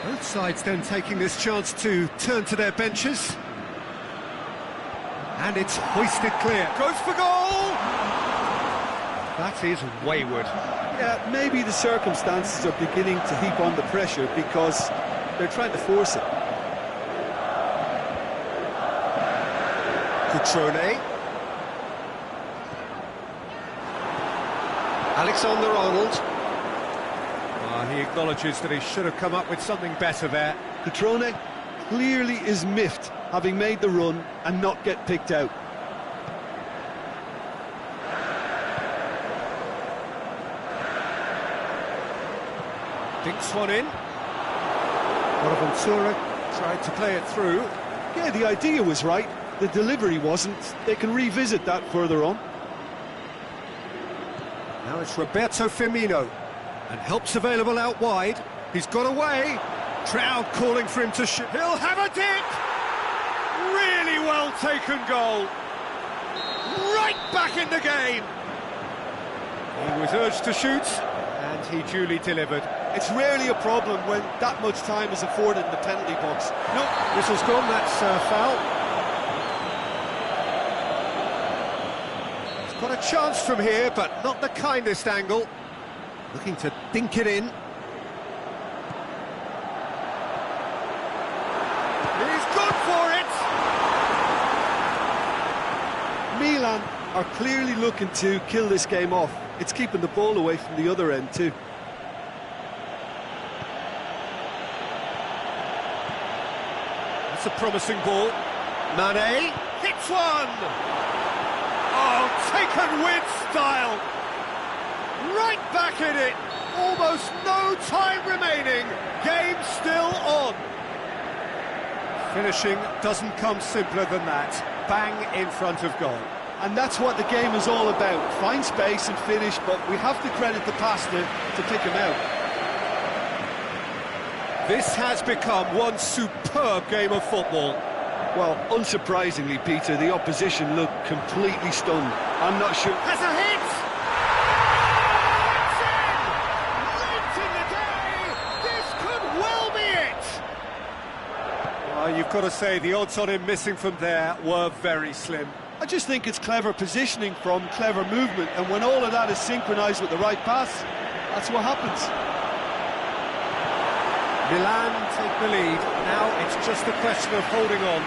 Both sides then taking this chance to turn to their benches. And it's hoisted clear. Goes for goal! That is wayward. Yeah, maybe the circumstances are beginning to heap on the pressure because they're trying to force it. Cutrone. Alexander-Arnold. He acknowledges that he should have come up with something better there. Cutrone clearly is miffed, having made the run and not get picked out. Dinks one in. Bonaventura tried to play it through. Yeah, the idea was right, the delivery wasn't. They can revisit that further on. Now it's Roberto Firmino. And help's available out wide. He's got away. Trout calling for him to shoot. He'll have a dip! Really well taken goal. Right back in the game. He was urged to shoot, and he duly delivered. It's rarely a problem when that much time is afforded in the penalty box. No, whistle's gone, that's foul. He's got a chance from here, but not the kindest angle. Looking to dink it in. He's gone for it! Milan are clearly looking to kill this game off. It's keeping the ball away from the other end too. That's a promising ball. Mane Hits one! Oh, taken with style! Right back in it! Almost no time remaining. Game still on. finishing doesn't come simpler than that. Bang in front of goal. And that's what the game is all about. Find space and finish, but we have to credit the passer to pick him out. This has become one superb game of football. Well, unsurprisingly, Peter, the opposition looked completely stunned. I'm not sure... Has a hit! It's in! Late in the day! This could well be it! You've got to say, the odds on him missing from there were very slim. I just think it's clever positioning from clever movement, and when all of that is synchronised with the right pass, that's what happens. Milan take the lead. Now it's just a question of holding on.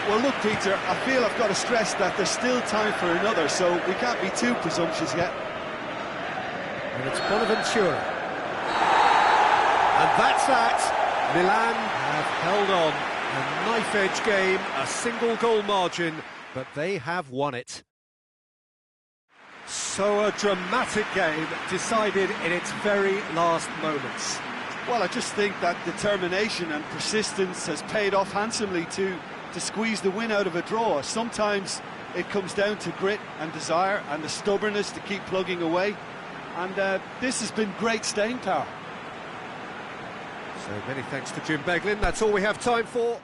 Well, look, Peter, I feel I've got to stress that there's still time for another, so we can't be too presumptuous yet. And it's Bonaventura. And that's that. Milan have held on. A knife-edge game, a single-goal margin, but they have won it. So a dramatic game decided in its very last moments. Well, I just think that determination and persistence has paid off handsomely to squeeze the win out of a draw. Sometimes it comes down to grit and desire and the stubbornness to keep plugging away. And this has been great staying power. So many thanks to Jim Beglin. That's all we have time for.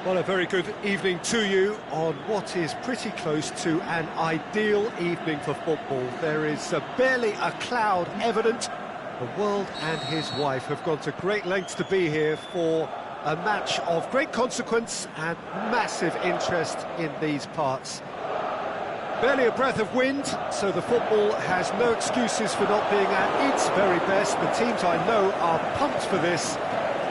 Well, a very good evening to you on what is pretty close to an ideal evening for football. There is barely a cloud evident. The world and his wife have gone to great lengths to be here for a match of great consequence and massive interest in these parts. Barely a breath of wind, so the football has no excuses for not being at its very best. The teams I know are pumped for this.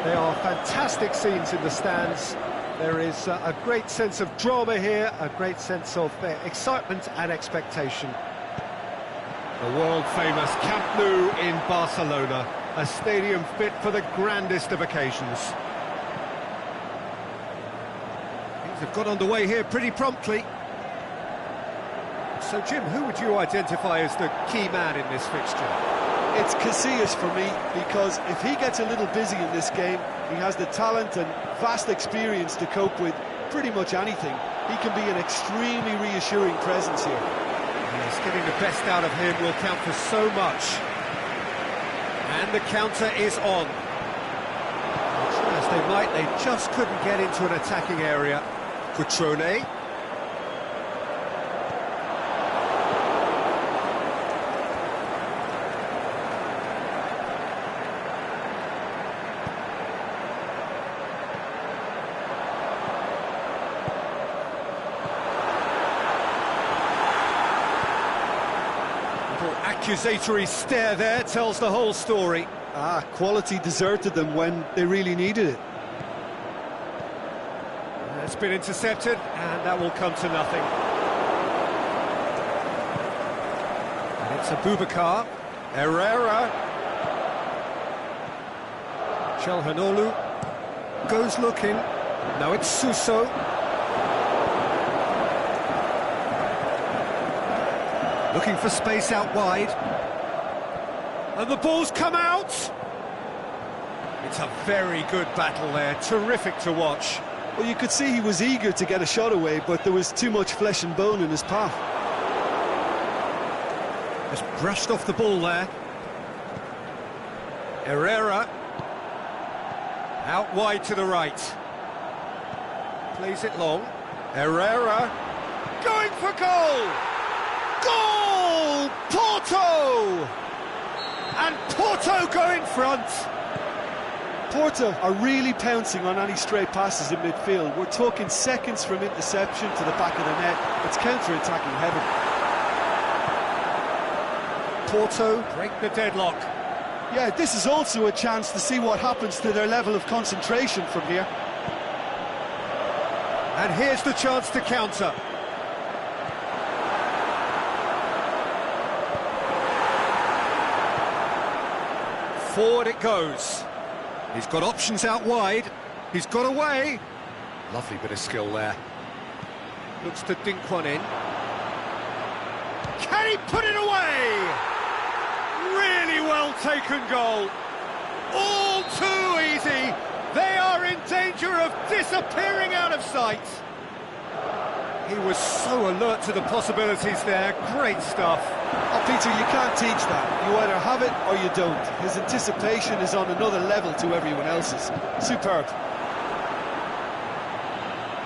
There are fantastic scenes in the stands. There is a great sense of drama here, a great sense of excitement and expectation. The world-famous Camp Nou in Barcelona, a stadium fit for the grandest of occasions. Things have got underway here pretty promptly. So, Jim, who would you identify as the key man in this fixture? It's Casillas for me, because if he gets a little busy in this game, he has the talent and vast experience to cope with pretty much anything. He can be an extremely reassuring presence here. Yes, getting the best out of him will count for so much. And the counter is on. Try as they might, they just couldn't get into an attacking area. Cutrone. Accusatory stare there tells the whole story. Quality deserted them when they really needed it. It's been intercepted, and that will come to nothing. And it's Abubakar. Herrera. Calhanoglu goes looking. Now it's Suso. Looking for space out wide. And the ball's come out! It's a very good battle there, terrific to watch. Well, you could see he was eager to get a shot away, but there was too much flesh and bone in his path. Just brushed off the ball there. Herrera. Out wide to the right. Plays it long. Herrera. Going for goal! Goal! Porto! And Porto go in front. Porto are really pouncing on any stray passes in midfield. We're talking seconds from interception to the back of the net. It's counter-attacking heaven. Porto break the deadlock. Yeah, this is also a chance to see what happens to their level of concentration from here. And here's the chance to counter. Forward it goes. He's got options out wide. He's got away. Lovely bit of skill there. Looks to dink one in. Can he put it away? Really well taken goal. All too easy. They are in danger of disappearing out of sight. He was so alert to the possibilities there. Great stuff. Oh, Peter, you can't teach that. You either have it or you don't. His anticipation is on another level to everyone else's. Superb.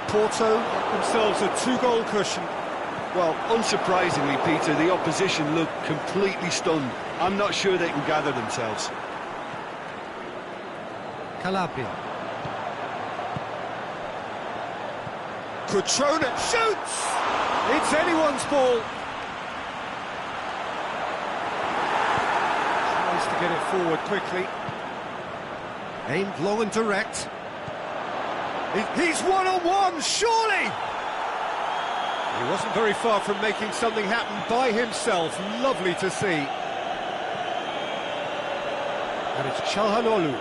Porto get themselves a two-goal cushion. Well, unsurprisingly, Peter, the opposition look completely stunned. I'm not sure they can gather themselves. Calabria. Cutrone shoots! It's anyone's ball. Tries to get it forward quickly. Aimed long and direct. He's one-on-one, surely! He wasn't very far from making something happen by himself. Lovely to see. And it's Calhanoglu.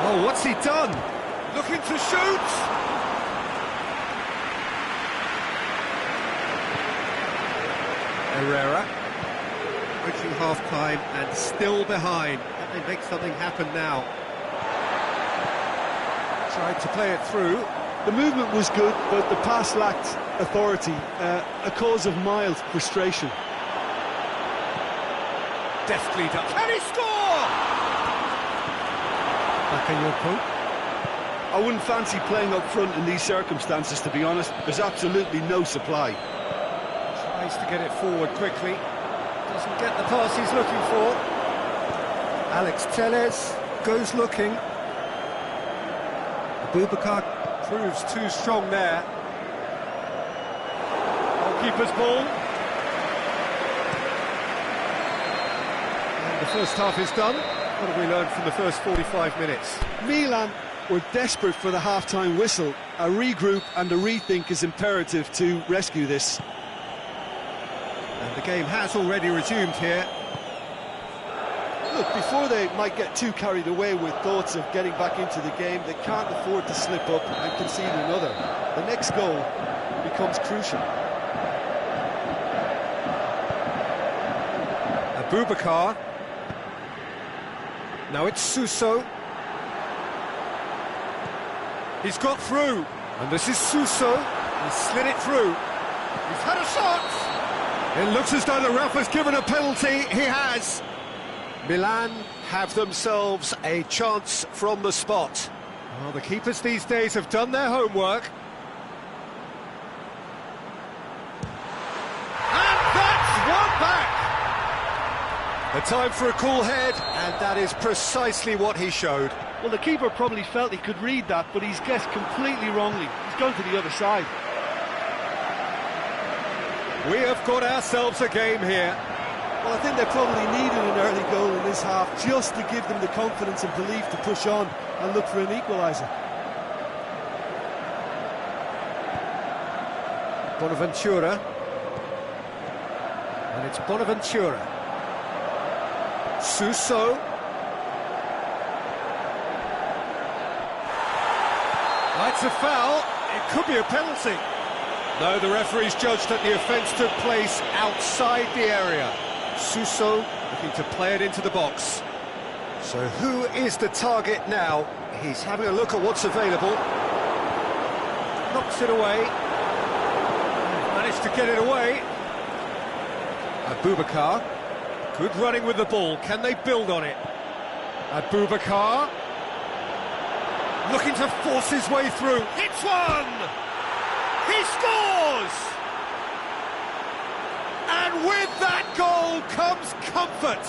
Oh, what's he done? Looking to shoot! Herrera. Approaching half-time and still behind. Can they make something happen now? Tried to play it through. The movement was good, but the pass lacked authority, a cause of mild frustration. Deftly done. Can he score? Bakayoko. I wouldn't fancy playing up front in these circumstances, to be honest. There's absolutely no supply. Tries to get it forward quickly. Doesn't get the pass he's looking for. Alex Telles goes looking. Abubakar proves too strong there. Goalkeeper's ball. And the first half is done. What have we learned from the first 45 minutes? Milan were desperate for the half-time whistle. A regroup and a rethink is imperative to rescue this. And the game has already resumed here. Look, before they might get too carried away with thoughts of getting back into the game, they can't afford to slip up and concede another. The next goal becomes crucial. Abubakar. Now it's Suso. He's got through, and this is Suso. He's slid it through. He's had a shot. It looks as though the ref has given a penalty. He has. Milan have themselves a chance from the spot. Well, the keepers these days have done their homework. And that's one back. A time for a cool head, and that is precisely what he showed. Well, the keeper probably felt he could read that, but he's guessed completely wrongly. He's gone to the other side. We have got ourselves a game here. Well, I think they probably needed an early goal in this half just to give them the confidence and belief to push on and look for an equaliser. Bonaventura. And it's Bonaventura. Suso. That's a foul. It could be a penalty. No, the referee's judged that the offence took place outside the area. Suso looking to play it into the box. So who is the target now? He's having a look at what's available. Knocks it away. Managed to get it away. Abubakar. Good running with the ball. Can they build on it? Abubakar. Looking to force his way through. Hits one! He scores! And with that goal comes comfort.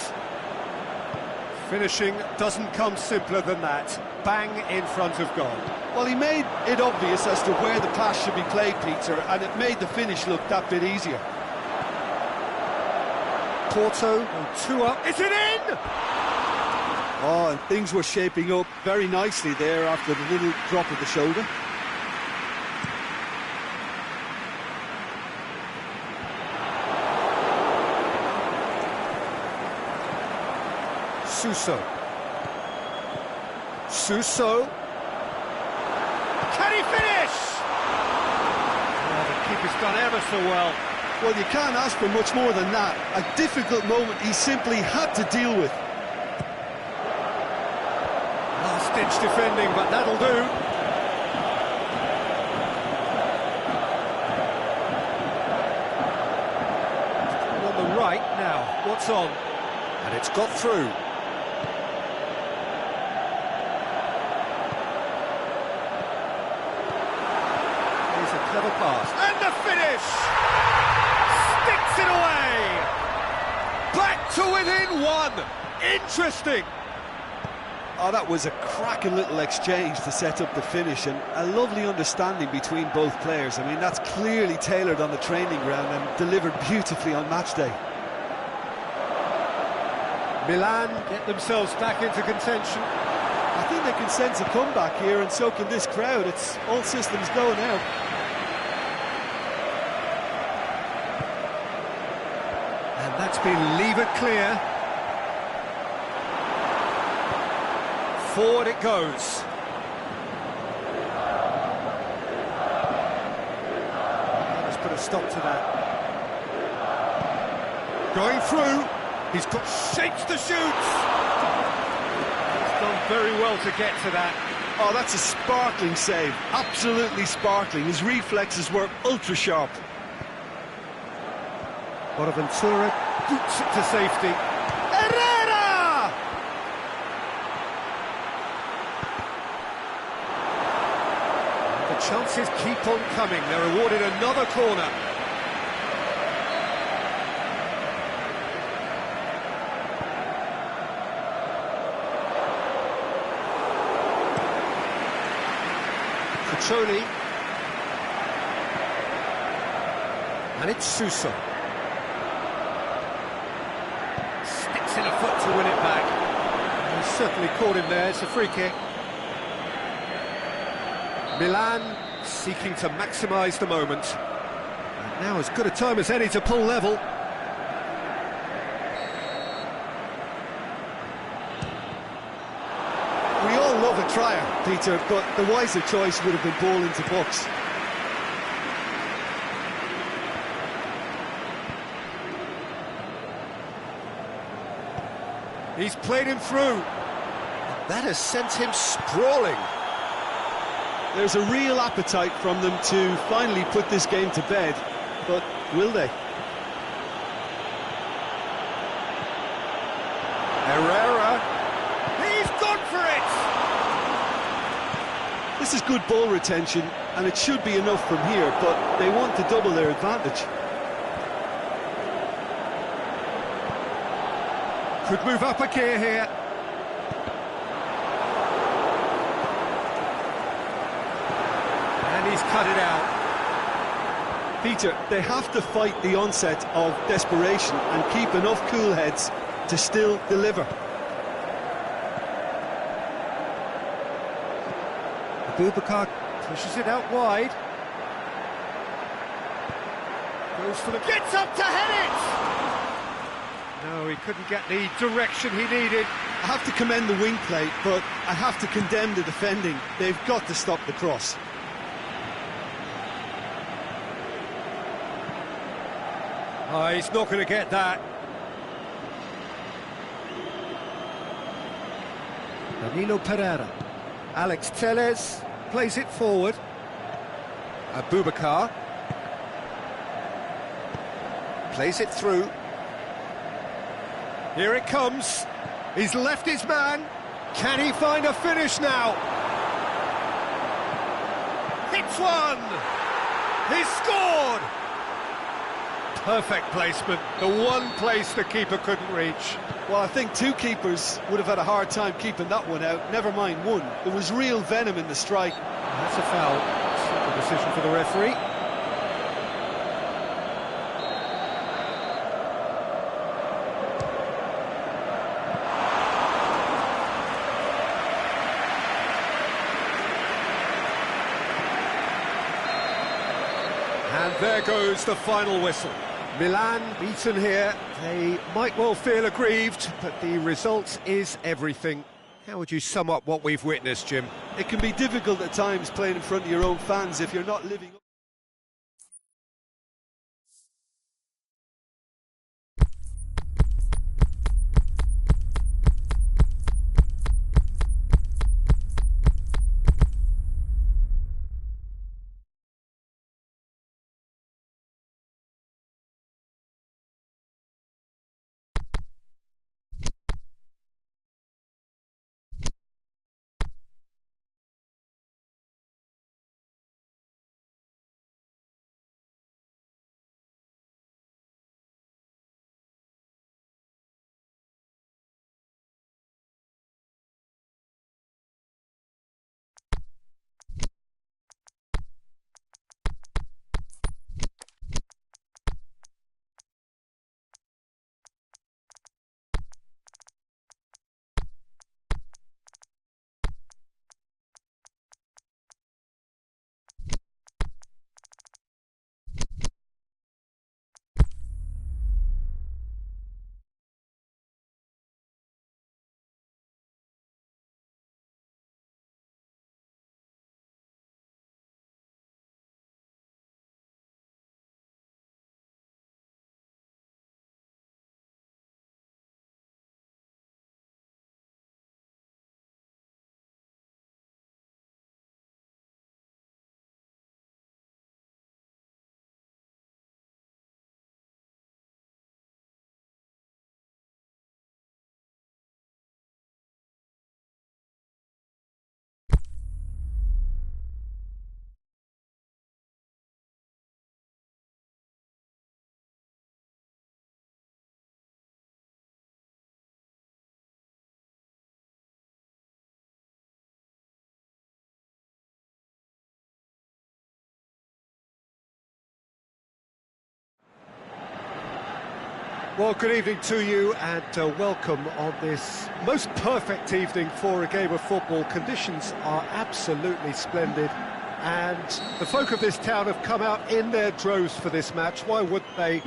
Finishing doesn't come simpler than that. Bang in front of goal. Well, he made it obvious as to where the pass should be played, Peter, and it made the finish look that bit easier. Porto, 2 up. Is it in? Oh, and things were shaping up very nicely there after the little drop of the shoulder. Suso. Suso. Can he finish? Oh, the keeper's done ever so well. Well, you can't ask for much more than that. A difficult moment he simply had to deal with. Last-ditch defending, but that'll do. On the right now, what's on? And it's got through. Here's a clever pass. And the finish! Sticks it away! Back to within one! Interesting! Oh, that was a cracking little exchange to set up the finish, and a lovely understanding between both players. I mean, that's clearly tailored on the training ground and delivered beautifully on match day. Milan get themselves back into contention. I think they can sense a comeback here, and so can this crowd. It's all systems go now. And that's been levered clear. Forward it goes. Let's put a stop to that. Going through. He's got shapes to shoot. He's done very well to get to that. Oh, that's a sparkling save. Absolutely sparkling. His reflexes were ultra sharp. Bonaventura boots it to safety. Herrera! chances keep on coming. They're awarded another corner. Tony, and it's Suso. Sticks in a foot to win it back. He certainly caught him there. It's a free kick. Milan seeking to maximise the moment. And now as good a time as any to pull level. We all love a trier, Peter, but the wiser choice would have been ball into box. He's played him through. That has sent him sprawling. There's a real appetite from them to finally put this game to bed, but will they? Herrera. He's gone for it! This is good ball retention, and it should be enough from here, but they want to double their advantage. Could move up a gear here. And he's cut it out. Peter, they have to fight the onset of desperation and keep enough cool heads to still deliver. Boubacar pushes it out wide. Goes for the... Gets up to head it! No, he couldn't get the direction he needed. I have to commend the wing play, but I have to condemn the defending. They've got to stop the cross. Oh, he's not going to get that. Danilo Pereira. Alex Telles plays it forward. Boubacar plays it through. Here it comes. He's left his man. Can he find a finish now? Hits one! He's scored! Perfect placement. The one place the keeper couldn't reach. Well, I think two keepers would have had a hard time keeping that one out, never mind one. There was real venom in the strike. That's a foul. Simple decision for the referee. And there goes the final whistle. Milan beaten here. They might well feel aggrieved, but the result is everything. How would you sum up what we've witnessed, Jim? It can be difficult at times playing in front of your own fans if you're not living up Well, good evening to you and welcome on this most perfect evening for a game of football. Conditions are absolutely splendid and the folk of this town have come out in their droves for this match. Why wouldn't they?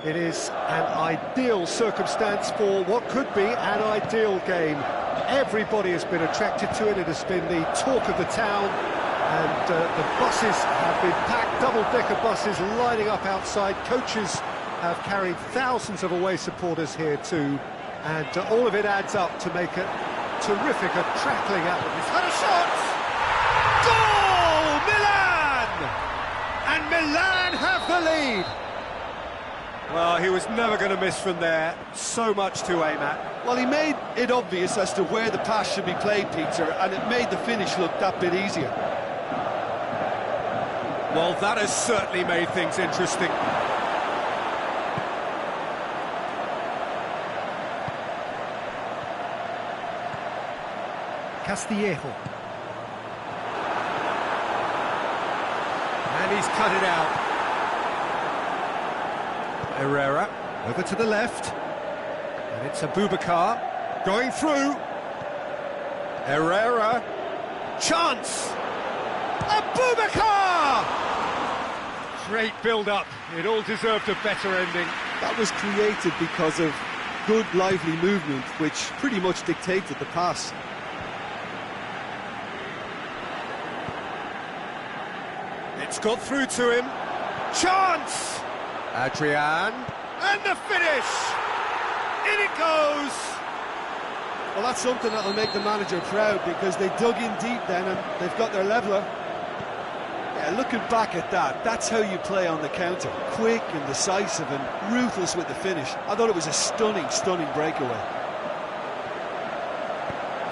It is an ideal circumstance for what could be an ideal game. Everybody has been attracted to it. It has been the talk of the town, and the buses have been packed, double-decker buses lining up outside. Coaches have carried thousands of away supporters here too, and all of it adds up to make it terrific, a crackling atmosphere. He's had a shot! Goal! Milan! And Milan have the lead! Well, he was never going to miss from there. So much to aim at. Well, he made it obvious as to where the pass should be played, Peter, and it made the finish look that bit easier. Well, that has certainly made things interesting. Castillejo. And he's cut it out. Herrera, over to the left. And it's Abubakar, going through. Herrera, chance! Abubakar! Great build-up, it all deserved a better ending. That was created because of good, lively movement, which pretty much dictated the pass. It's got through to him. Chance! Adrian. And the finish! In it goes! Well, that's something that'll make the manager proud, because they dug in deep then and they've got their leveller. Yeah, looking back at that, that's how you play on the counter. Quick and decisive and ruthless with the finish. I thought it was a stunning, stunning breakaway.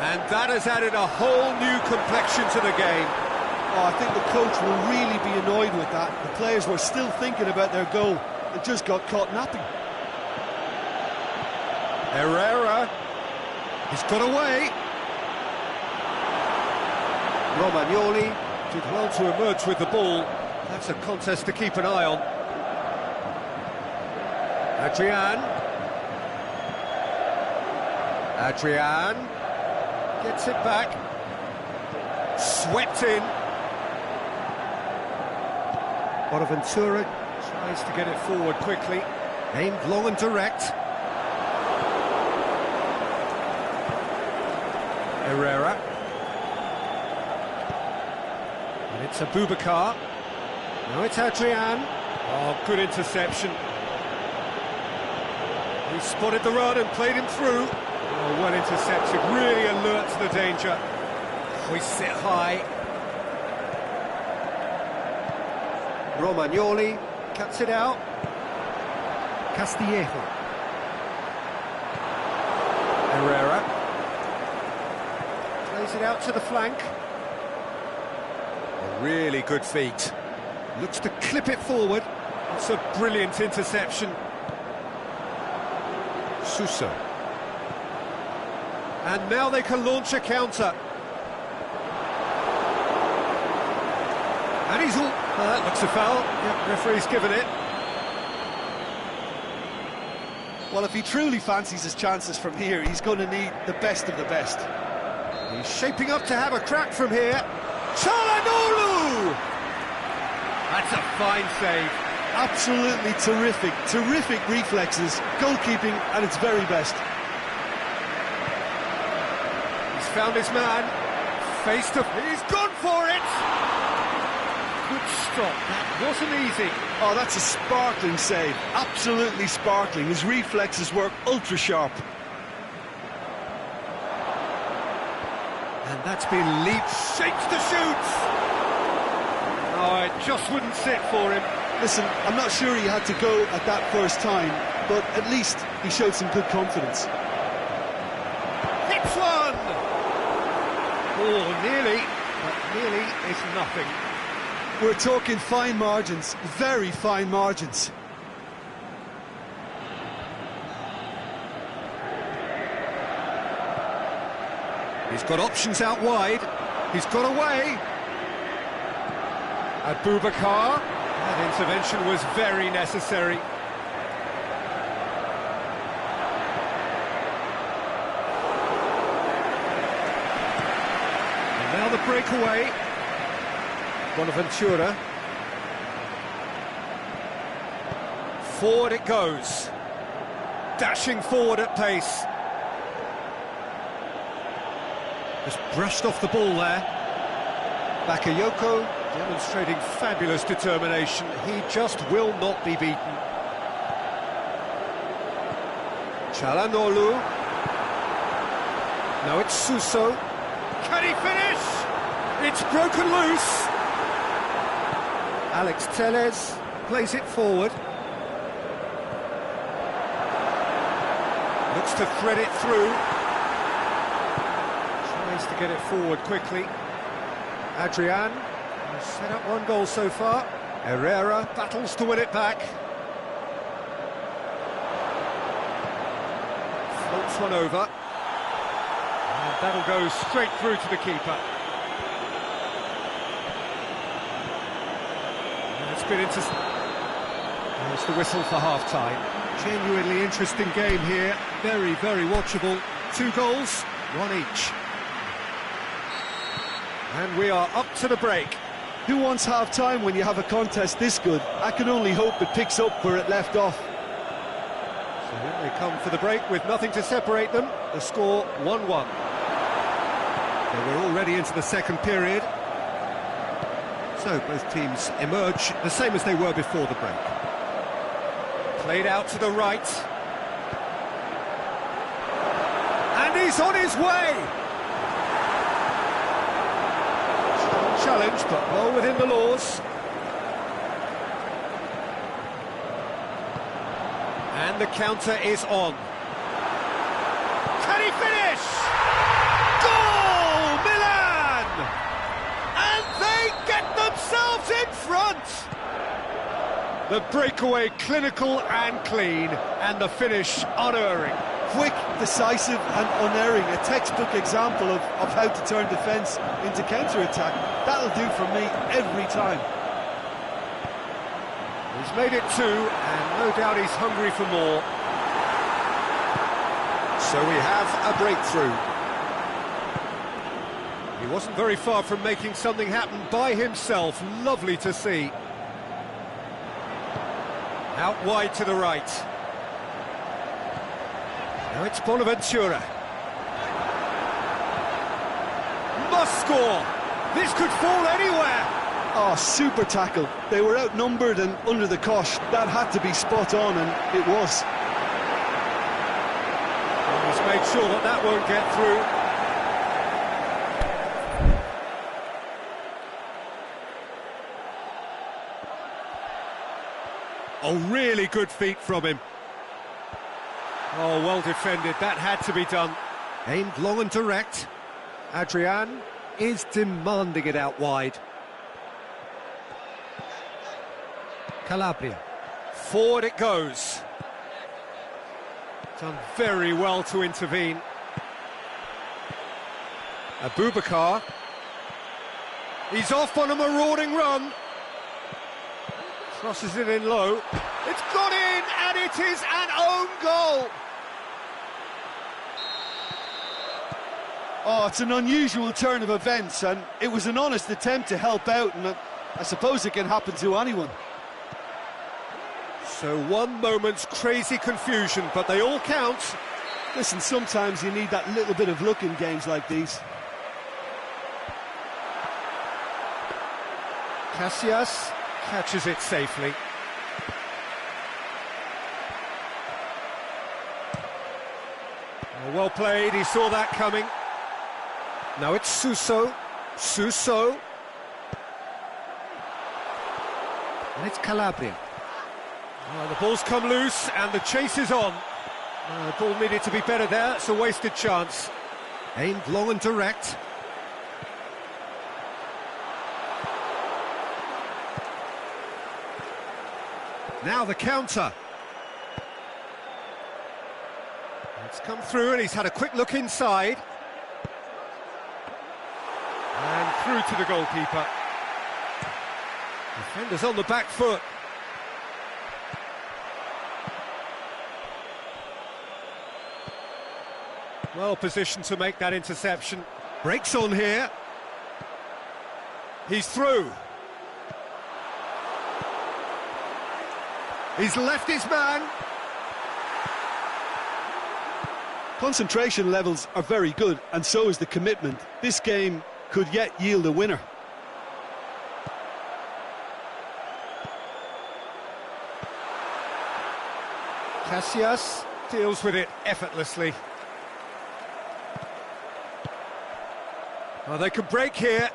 And that has added a whole new complexion to the game. Oh, I think the coach will really be annoyed with that. The players were still thinking about their goal. They just got caught napping. Herrera. He's got away. Romagnoli did well to emerge with the ball. That's a contest to keep an eye on. Adrian. Adrian gets it back. Swept in. Bonaventura tries to get it forward quickly. Aimed long and direct. Herrera. And it's Abubakar. Now it's Adrian. Oh, good interception. He spotted the run and played him through. Oh, well intercepted, really alert to the danger. Hoists it high. Romagnoli cuts it out. Castillejo. Herrera. Plays it out to the flank. A really good feat. Looks to clip it forward. It's a brilliant interception. Sousa. And now they can launch a counter. And he's all... that looks a foul. Yep, referee's given it. Well, if he truly fancies his chances from here, he's going to need the best of the best. He's shaping up to have a crack from here. Çalhanoğlu! That's a fine save. Absolutely terrific, terrific reflexes, goalkeeping at its very best. He's found his man. Face to... He's gone for it! Good stop, that wasn't easy. Oh, that's a sparkling save, absolutely sparkling. His reflexes work ultra sharp. And that's been leaped, shapes to shoot! Oh, it just wouldn't sit for him. Listen, I'm not sure he had to go at that first time, but at least he showed some good confidence. Hits one! Oh, nearly, but nearly is nothing. We're talking fine margins, very fine margins. He's got options out wide. He's got away. Abubakar. That intervention was very necessary. breakaway. Bonaventura. Forward it goes. Dashing forward at pace. Just brushed off the ball there. Bakayoko demonstrating fabulous determination. He just will not be beaten. Çalhanoğlu. Now it's Suso. Can he finish? It's broken loose. Alex Telles plays it forward. Looks to thread it through. Tries to get it forward quickly. Adrian has set up one goal so far. Herrera battles to win it back. Floats one over. And that'll go straight through to the keeper. And it's been into... There's the whistle for half-time. Genuinely interesting game here. Very, very watchable. 2 goals, 1 each. And we are up to the break. Who wants half-time when you have a contest this good? I can only hope it picks up where it left off. So then they come for the break with nothing to separate them. The score 1-1. So we're already into the second period. So both teams emerge the same as they were before the break. Played out to the right. And he's on his way! Challenge, but well within the laws. And the counter is on. Can he finish? Goal, Milan! And they get themselves in front! The breakaway clinical and clean, and the finish unerring. Quick, decisive and unerring, a textbook example of how to turn defence into counter-attack. That'll do for me every time. He's made it 2, and no doubt he's hungry for more. So we have a breakthrough. He wasn't very far from making something happen by himself. Lovely to see. Out wide to the right. Now it's Bonaventura. Must score! This could fall anywhere! Oh, super tackle. They were outnumbered and under the cosh. That had to be spot on, and it was. He's made sure that that won't get through. Oh, really good feet from him. Oh, well defended. That had to be done. Aimed long and direct. Adrian is demanding it out wide. Calabria. Forward it goes. Done very well to intervene. Abubakar. He's off on a marauding run. Crosses it in low. It's gone in, and it is an own goal! Oh, it's an unusual turn of events, and it was an honest attempt to help out, and I suppose it can happen to anyone. So one moment's crazy confusion, but they all count. Listen, sometimes you need that little bit of luck in games like these. Casillas catches it safely. Oh, well played, he saw that coming. Now it's Suso. Suso. And it's Calabria. Oh, the ball's come loose and the chase is on. The ball needed to be better there, it's a wasted chance. Aimed long and direct. Now the counter. It's come through and he's had a quick look inside. And through to the goalkeeper. Defenders on the back foot. Well positioned to make that interception. Breaks on here. He's through. He's left his man. Concentration levels are very good, and so is the commitment. This game could yet yield a winner. Casillas deals with it effortlessly. Oh, they could break here.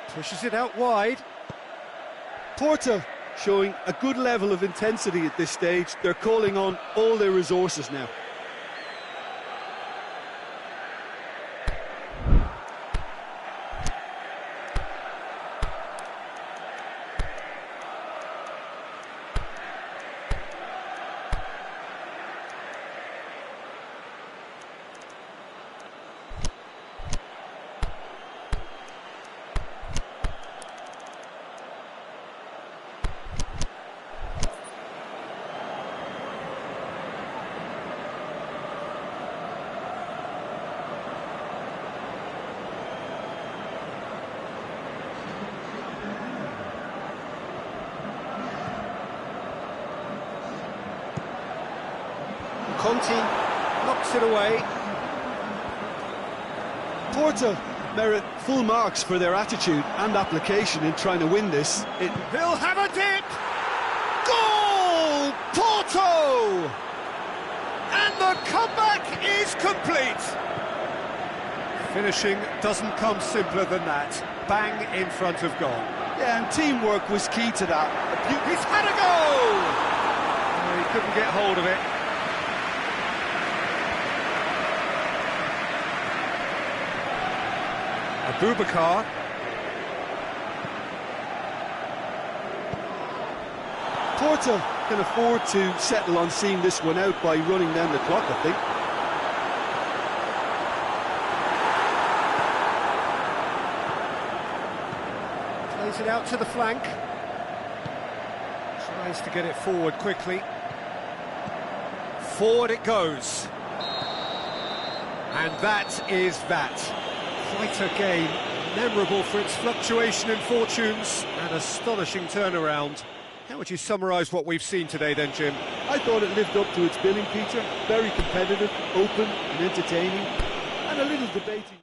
Pushes it out wide. Porto showing a good level of intensity at this stage. They're calling on all their resources now. Conti knocks it away. Porto merit full marks for their attitude and application in trying to win this. He'll have a dip! Goal! Porto! And the comeback is complete! Finishing doesn't come simpler than that. Bang in front of goal. Yeah, and teamwork was key to that. He's had a goal! Oh, he couldn't get hold of it. Abubakar. Porto can afford to settle on seeing this one out by running down the clock, I think. Plays it out to the flank. Tries to get it forward quickly. Forward it goes. And that is that. Quite a game, memorable for its fluctuation in fortunes and astonishing turnaround. How would you summarise what we've seen today then, Jim? I thought it lived up to its billing, Peter. Very competitive, open and entertaining, and a little debating.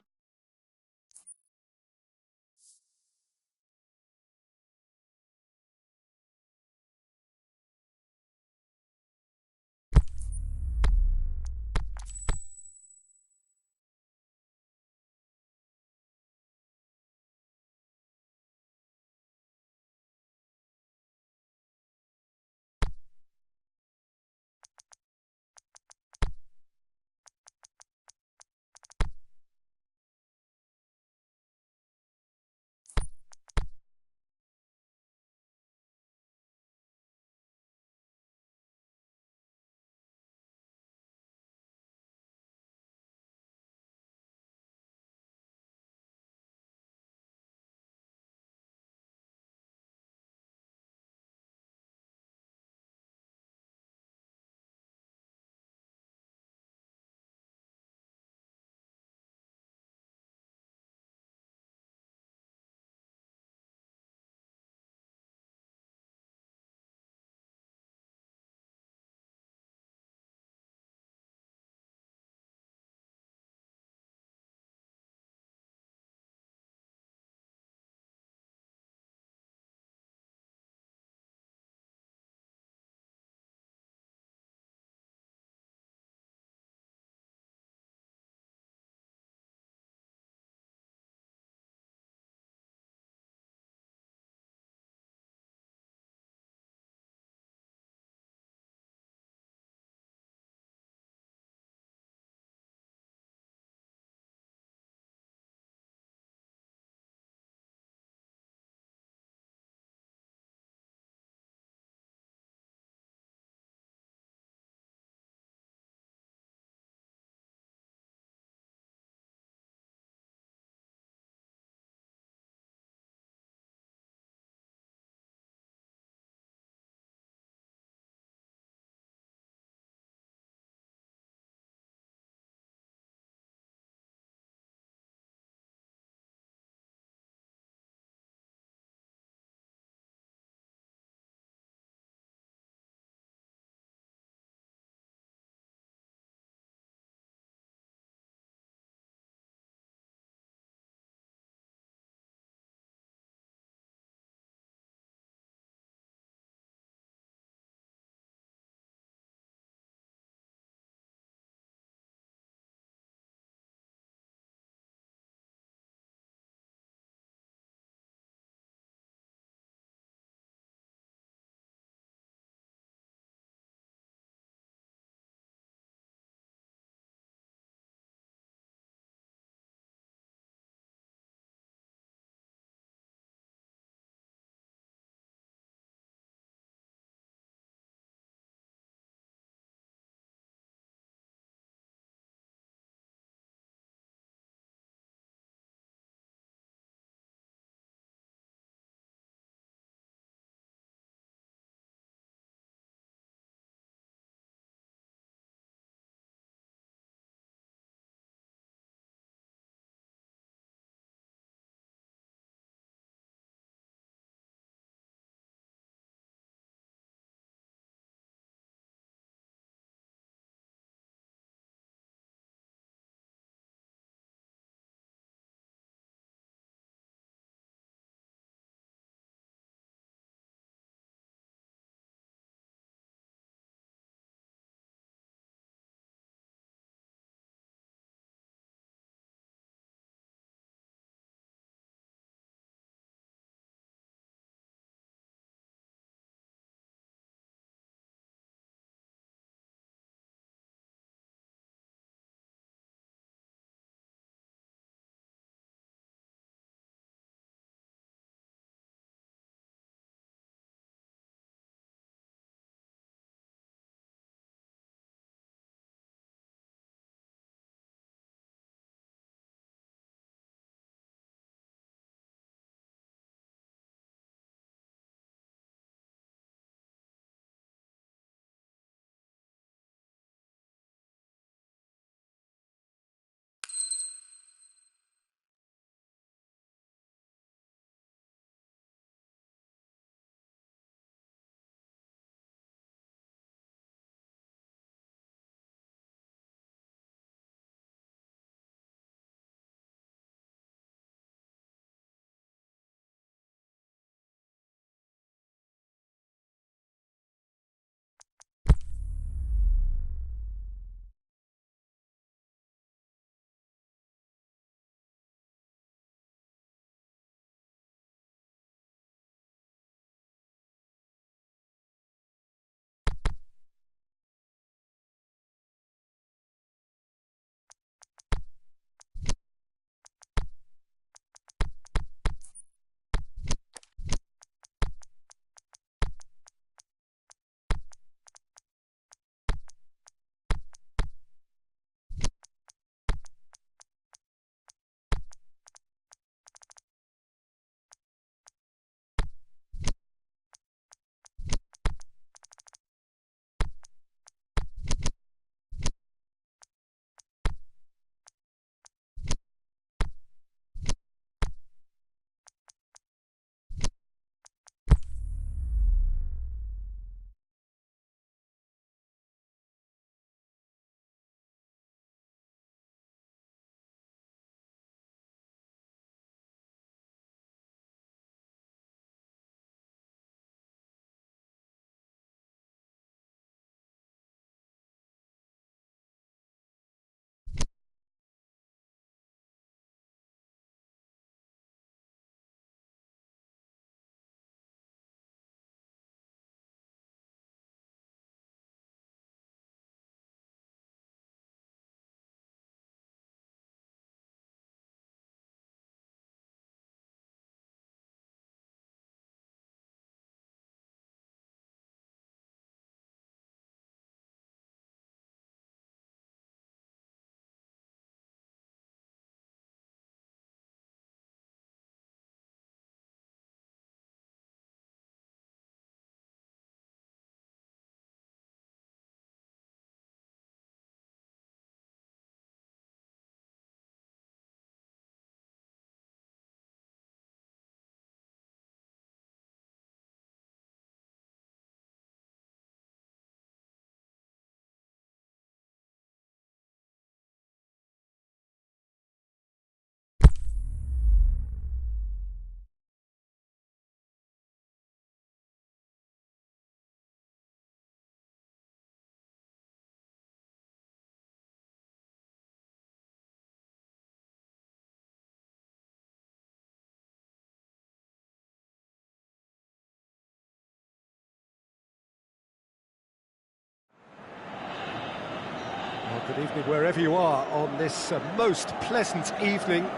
Good evening wherever you are on this most pleasant evening.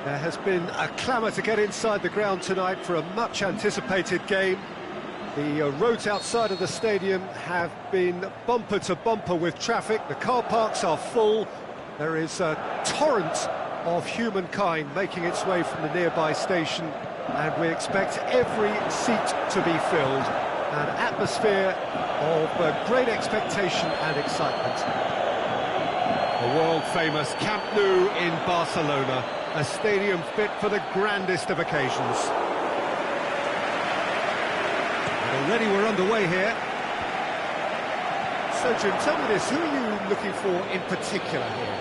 There has been a clamour to get inside the ground tonight for a much anticipated game. The roads outside of the stadium have been bumper to bumper with traffic. The car parks are full. There is a torrent of humankind making its way from the nearby station, and we expect every seat to be filled. An atmosphere of great expectation and excitement. The world-famous Camp Nou in Barcelona, a stadium fit for the grandest of occasions. And already we're underway here. So, Jim, tell me this, who are you looking for in particular here?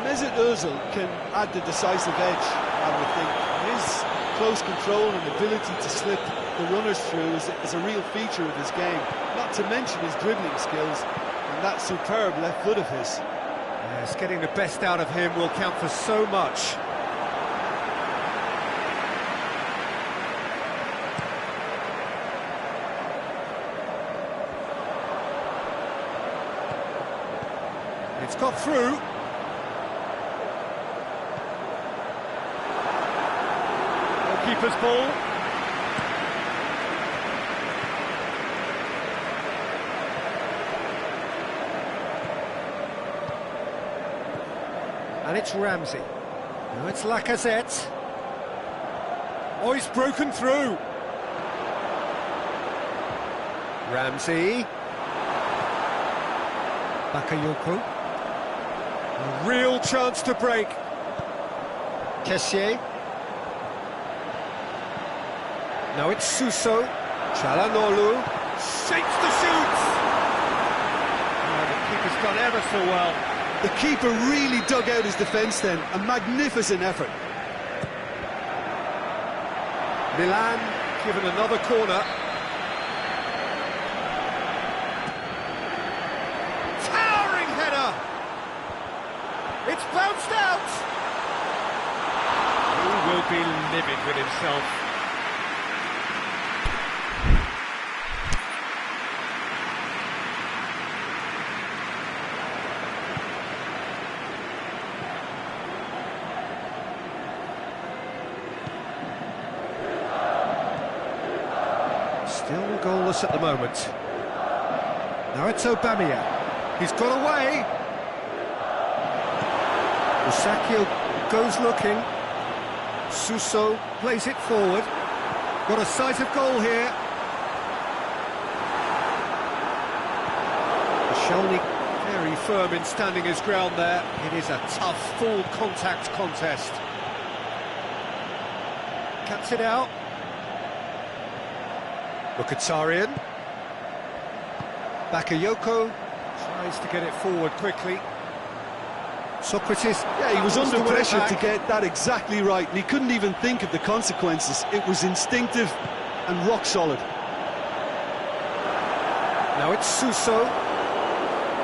Mesut Ozil can add the decisive edge, I would think. His close control and ability to slip the runners through is a real feature of his game, not to mention his dribbling skills and that superb left foot of his. Yes, getting the best out of him will count for so much. It's got through. Keeper's ball. And it's Ramsey. Now it's Lacazette. Oh, he's broken through. Ramsey. Bakayoko. A real chance to break. Kessié. Now it's Suso. Çalhanoğlu shapes the shoot. Oh, the keeper's done ever so well. The keeper really dug out his defence then. A magnificent effort. Milan given another corner. Towering header. It's bounced out. He will be livid with himself. Still goalless at the moment. Now it's Aubameyang. He's got away. Musacchio goes looking. Suso plays it forward. Got a sight of goal here. Shelny very firm in standing his ground there. It is a tough, full contact contest. Cuts it out. Mkhitaryan. Bakayoko tries to get it forward quickly. Socrates. Yeah, he was under pressure to get that exactly right, and he couldn't even think of the consequences. It was instinctive and rock solid. Now it's Suso.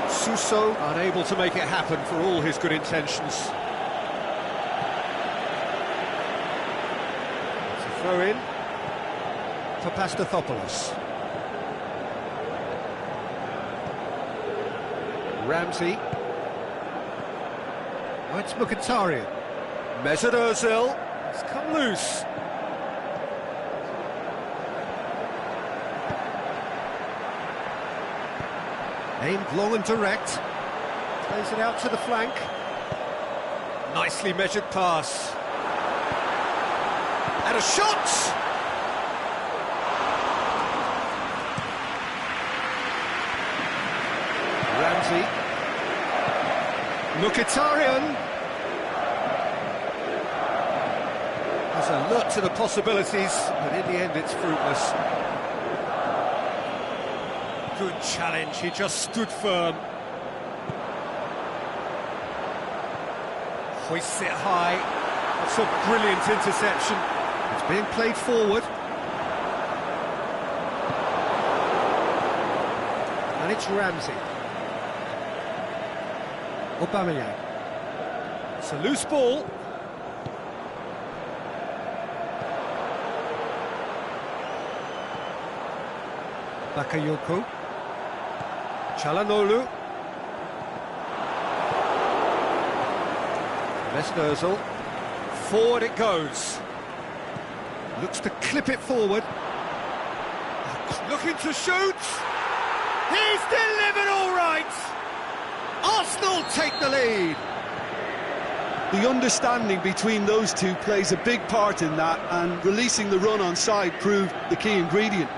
Suso unable to make it happen for all his good intentions. It's a throw in for Pastathopoulos. Ramsey. Oh, it's Mkhitaryan. Mesut Ozil. It's come loose. Aimed long and direct. Plays it out to the flank. Nicely measured pass. And a shot! Ramsey. Mkhitaryan has alert to the possibilities, but in the end it's fruitless. Good challenge, he just stood firm. Hoists it high. That's a brilliant interception. It's being played forward. And it's Ramsey. Aubameyang. It's a loose ball. Bakayoko. Çalhanoğlu. Mesut Ozil. Forward it goes. Looks to clip it forward. Looking to shoot. He's delivered all right. Arsenal take the lead. The understanding between those two plays a big part in that, and releasing the run on side proved the key ingredient.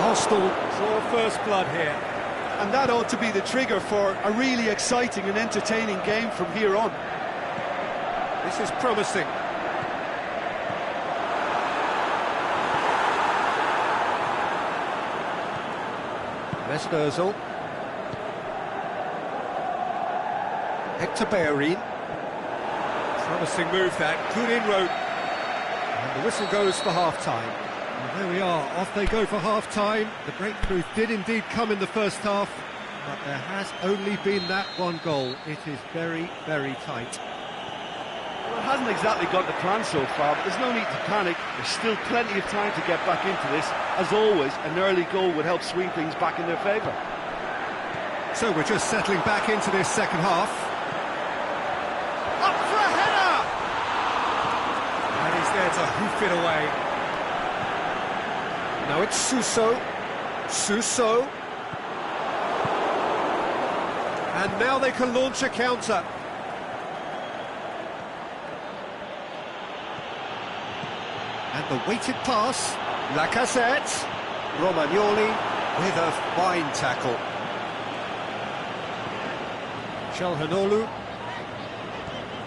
Arsenal draw first blood here. And that ought to be the trigger for a really exciting and entertaining game from here on. This is promising. Mesut Ozil. Hector Bellerin. Promising move that, good inroad. And the whistle goes for half-time. And there we are, off they go for half-time. The breakthrough did indeed come in the first half, but there has only been that one goal. It is very, very tight. Well, it hasn't exactly got the plan so far, but there's no need to panic. There's still plenty of time to get back into this. As always, an early goal would help swing things back in their favour. So we're just settling back into this second half. Up for a header! And he's there to hoof it away. Now it's Suso. Suso. And now they can launch a counter. And the weighted pass. Lacazette. Romagnoli with a fine tackle. Çalhanoğlu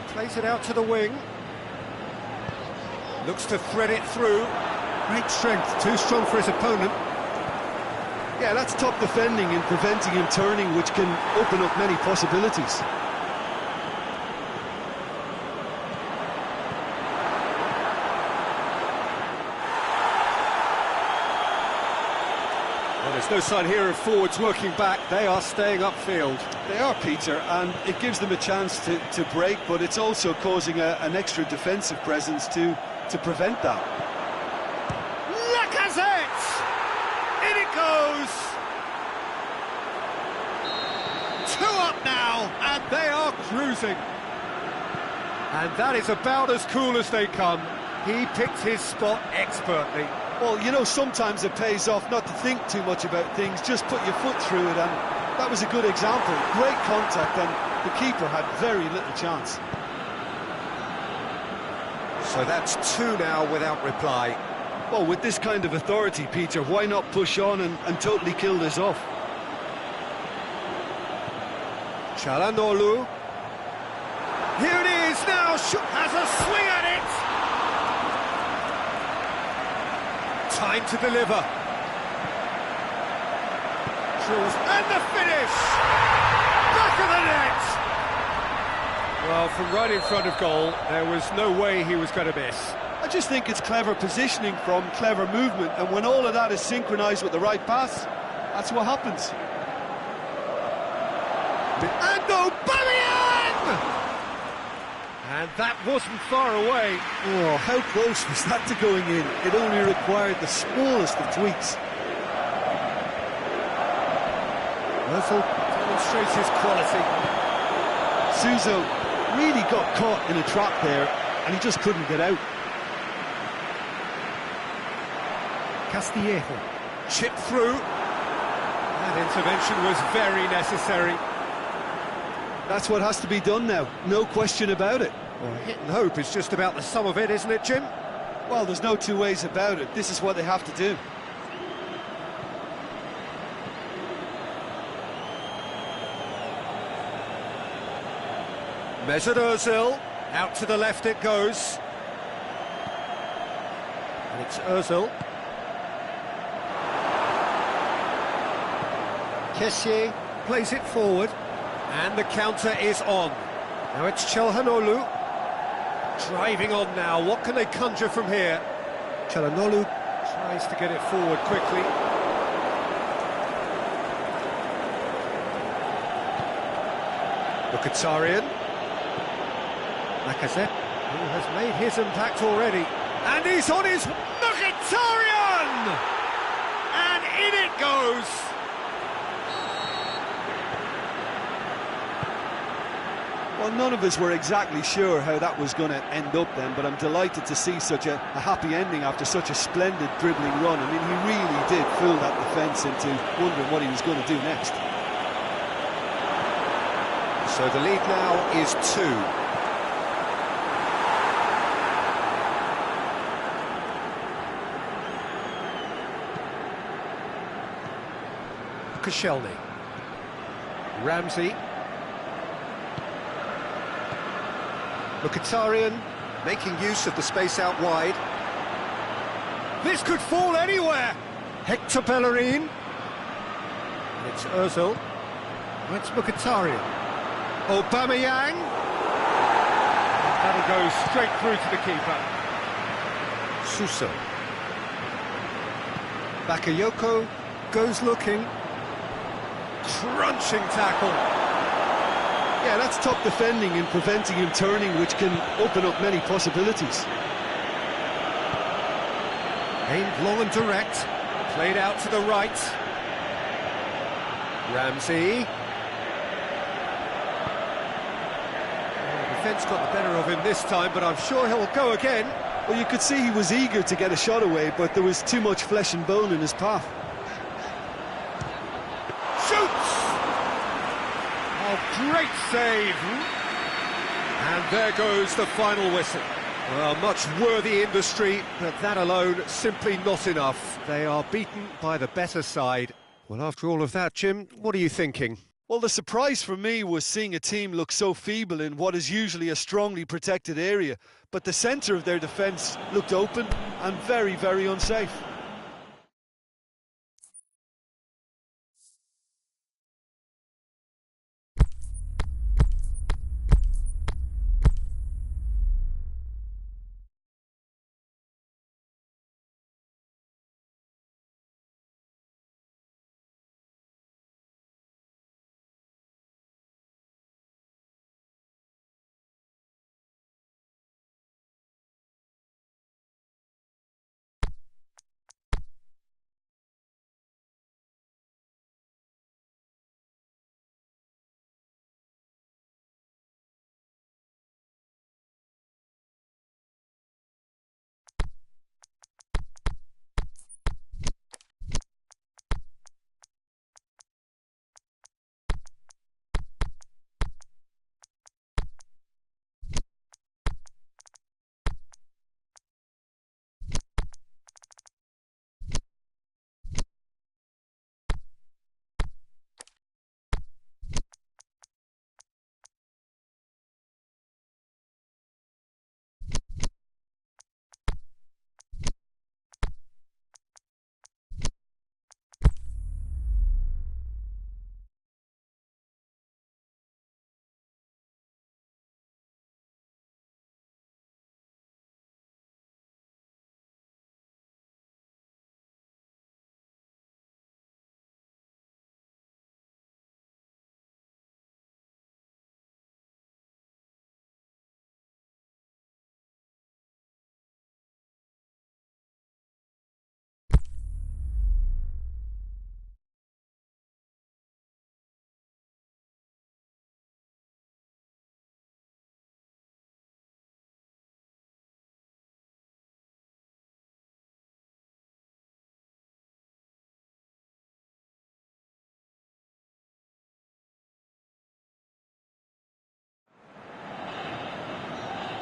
plays it out to the wing. Looks to thread it through. Great strength, too strong for his opponent. Yeah, that's top defending and preventing him turning, which can open up many possibilities. Well, there's no sign here of forwards working back. They are staying upfield. They are, Peter, and it gives them a chance to break, but it's also causing an extra defensive presence to prevent that. Lacazette! In it goes! 2 up now, and they are cruising. And that is about as cool as they come. He picked his spot expertly. Well, you know, sometimes it pays off not to think too much about things, just put your foot through it, and that was a good example. Great contact, and the keeper had very little chance. So that's 2 now without reply. Well, with this kind of authority, Peter, why not push on and totally kill this off? Çalhanoğlu. Here it is now, has a swing at it! Time to deliver. Drills, and the finish! Back of the net! Well, from right in front of goal, there was no way he was going to miss. I just think it's clever positioning from clever movement, and when all of that is synchronised with the right pass, that's what happens. And Aubameyang! And that wasn't far away. Oh, how close was that to going in? It only required the smallest of tweaks. Ozil demonstrates his quality. Suso really got caught in a trap there, and he just couldn't get out. Castillejo, chip through. That intervention was very necessary. That's what has to be done now, no question about it. Well, hit and hope is just about the sum of it, isn't it, Jim? Well, there's no two ways about it. This is what they have to do. Mesut Ozil, out to the left it goes. And it's Ozil. Kessié plays it forward. And the counter is on. Now it's Çalhanoğlu. Driving on now. What can they conjure from here? Çalhanoğlu tries to get it forward quickly. Mkhitaryan. Lacazette, who has made his impact already. And he's on his... Mkhitaryan! And in it goes! Well, none of us were exactly sure how that was going to end up then, but I'm delighted to see such a happy ending after such a splendid dribbling run. I mean, he really did fool that defence into wondering what he was going to do next. So the lead now is 2. Koscielny. Ramsey. Mkhitaryan. Making use of the space out wide. This could fall anywhere. Hector Bellerin. It's Ozil. It's Mkhitaryan. Aubameyang. That'll go straight through to the keeper. Suso. Bakayoko goes looking. Crunching tackle. Yeah, that's top defending and preventing him turning, which can open up many possibilities. Aimed long and direct. Played out to the right. Ramsey. The defence got the better of him this time, but I'm sure he'll go again. Well, you could see he was eager to get a shot away, but there was too much flesh and bone in his path. Shoots! Oh, great save! And there goes the final whistle. Well, much worthy industry, but that alone simply not enough. They are beaten by the better side. Well, after all of that, Jim, what are you thinking? Well, the surprise for me was seeing a team look so feeble in what is usually a strongly protected area, but the centre of their defence looked open and very, very unsafe.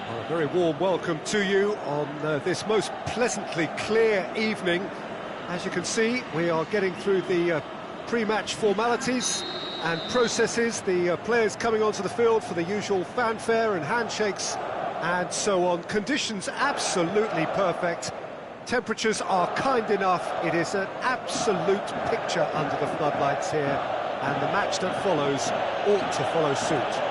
Well, a very warm welcome to you on this most pleasantly clear evening. As you can see, we are getting through the pre-match formalities and processes, the players coming onto the field for the usual fanfare and handshakes and so on. Conditions absolutely perfect. Temperatures are kind enough. It is an absolute picture under the floodlights here, and the match that follows ought to follow suit.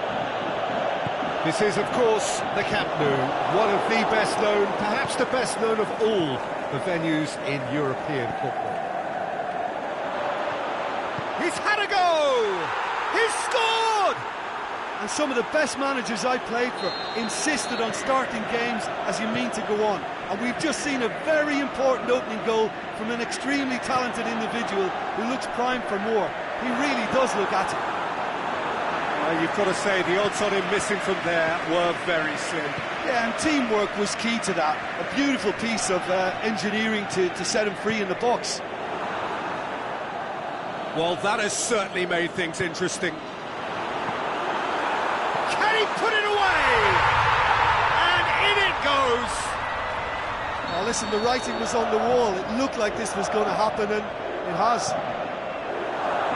This is, of course, the Camp Nou, one of the best known, perhaps the best known of all the venues in European football. He's had a go! He's scored! And some of the best managers I played for insisted on starting games as you mean to go on. And we've just seen a very important opening goal from an extremely talented individual who looks primed for more. He really does look at it. You've got to say the odds on him missing from there were very slim. Yeah, and teamwork was key to that. A beautiful piece of engineering to set him free in the box. Well, that has certainly made things interesting. Can he put it away? And in it goes! Oh, listen, the writing was on the wall. It looked like this was going to happen, and it has.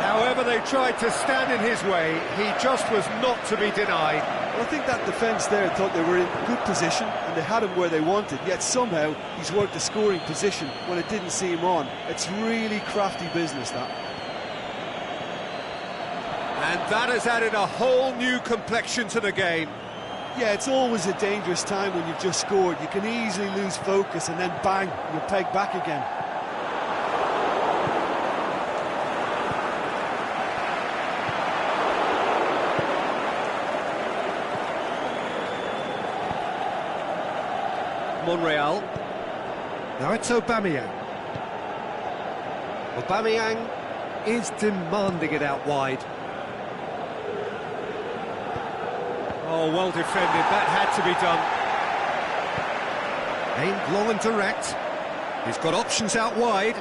However they tried to stand in his way, he just was not to be denied. Well, I think that defence there thought they were in good position and they had him where they wanted, yet somehow he's worked a scoring position when it didn't see him on. It's really crafty business, that. And that has added a whole new complexion to the game. Yeah, it's always a dangerous time when you've just scored. You can easily lose focus and then bang, you're pegged back again. Monreal. Now it's Aubameyang. Aubameyang is demanding it out wide. Oh, well defended, that had to be done. Aimed long and direct. He's got options out wide.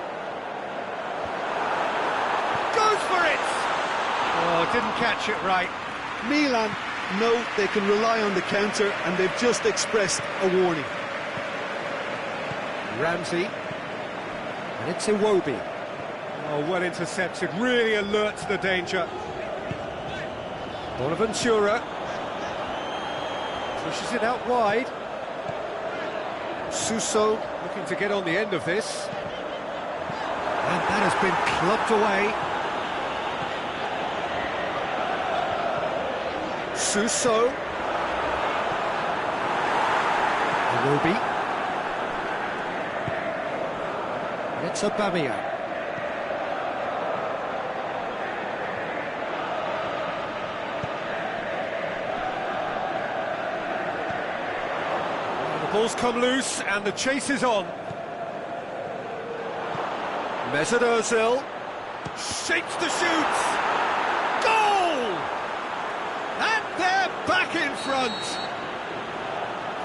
Goes for it! Oh, didn't catch it right. Milan know they can rely on the counter and they've just expressed a warning. Ramsey. And it's Iwobi. Oh, well intercepted, really alert to the danger. Bonaventura. Pushes it out wide. Suso looking to get on the end of this. And that has been clubbed away. Suso. Iwobi. And it's Aubameyang. Ball's come loose and the chase is on. Mesut Ozil shapes the shoot. Goal! And they're back in front.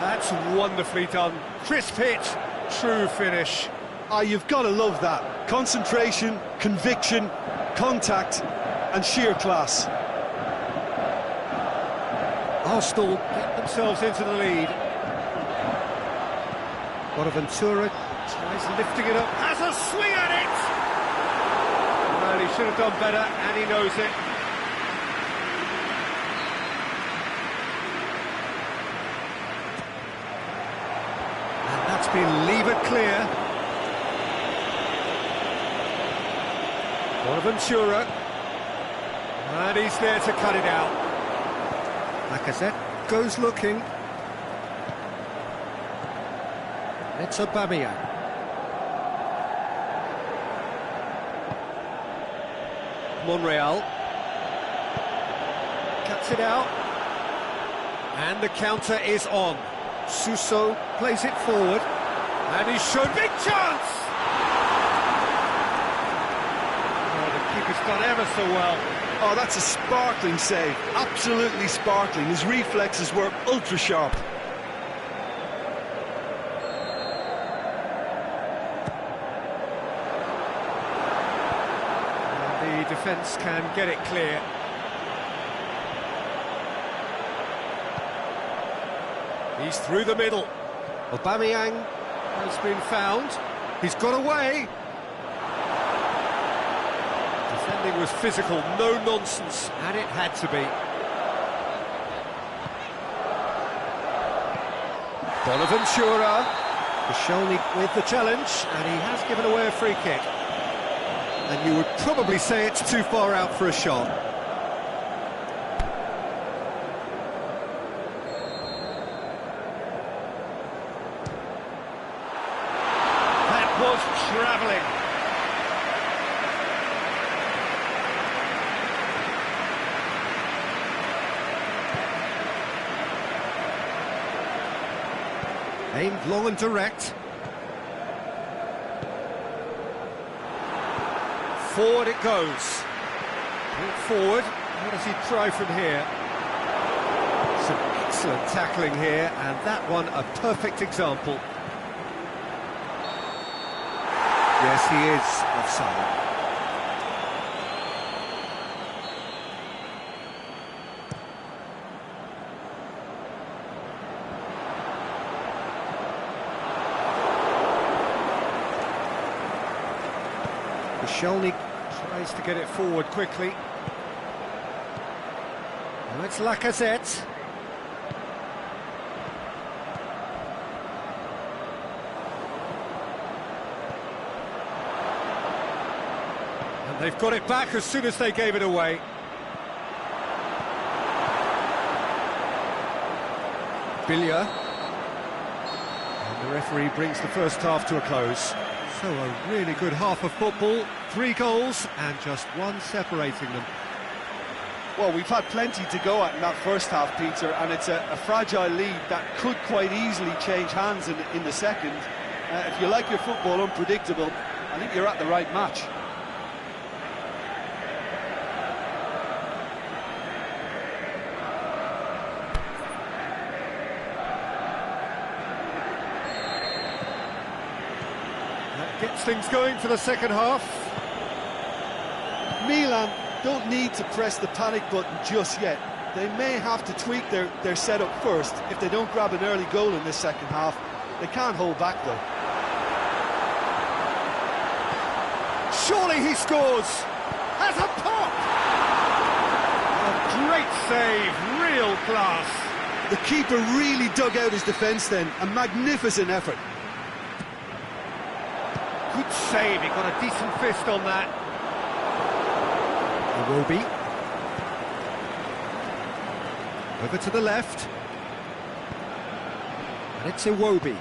That's wonderfully done. Crisp hit, true finish. Ah, you've got to love that. Concentration, conviction, contact and sheer class. Arsenal get themselves into the lead. Bonaventura tries lifting it up, has a swing at it! Well, he should have done better, and he knows it. And that's been levered clear. Bonaventura. And he's there to cut it out. Lacazette goes looking. It's Aubameyang. Monreal. Cuts it out. And the counter is on. Suso plays it forward. And he's shown big chance! Oh, the keeper's done ever so well. Oh, that's a sparkling save. Absolutely sparkling. His reflexes were ultra sharp. Defence can get it clear. He's through the middle. Aubameyang has been found. He's got away. Defending was physical, no nonsense, and it had to be. Bonaventura. Koscielny with the challenge, and he has given away a free kick. And you would probably say it's too far out for a shot. That was travelling. Aimed long and direct. Forward it goes. Forward. What does he try from here? Excellent tackling here, and that one a perfect example. Yes, he is offside. Koscielny tries to get it forward quickly. Now it's Lacazette. And they've got it back as soon as they gave it away. Billier. And the referee brings the first half to a close. So a really good half of football, 3 goals and just one separating them. Well, we've had plenty to go at in that first half, Peter, and it's a fragile lead that could quite easily change hands in the second. If you like your football unpredictable, I think you're at the right match. That gets things going for the second half. Milan don't need to press the panic button just yet. They may have to tweak their setup first if they don't grab an early goal in this second half. They can't hold back though. Surely he scores! Has a pop! A great save, real class. The keeper really dug out his defence then, a magnificent effort. Good save, he got a decent fist on that. Iwobi. Over to the left. And it's Iwobi.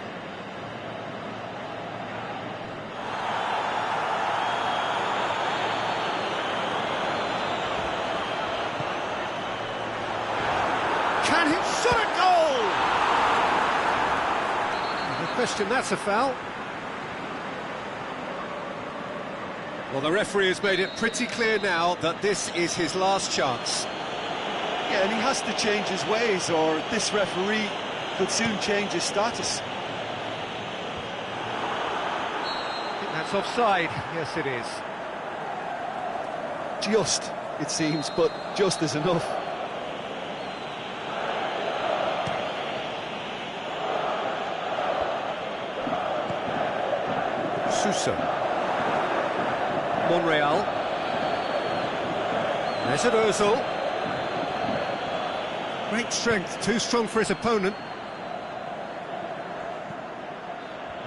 Can he shot a goal? No question, that's a foul. Well, the referee has made it pretty clear now that this is his last chance. Yeah, and he has to change his ways, or this referee could soon change his status. I think that's offside. Yes, it is. Just, it seems, but just is enough. Sousa. Monreal. Mesut Ozil. Great strength, too strong for his opponent.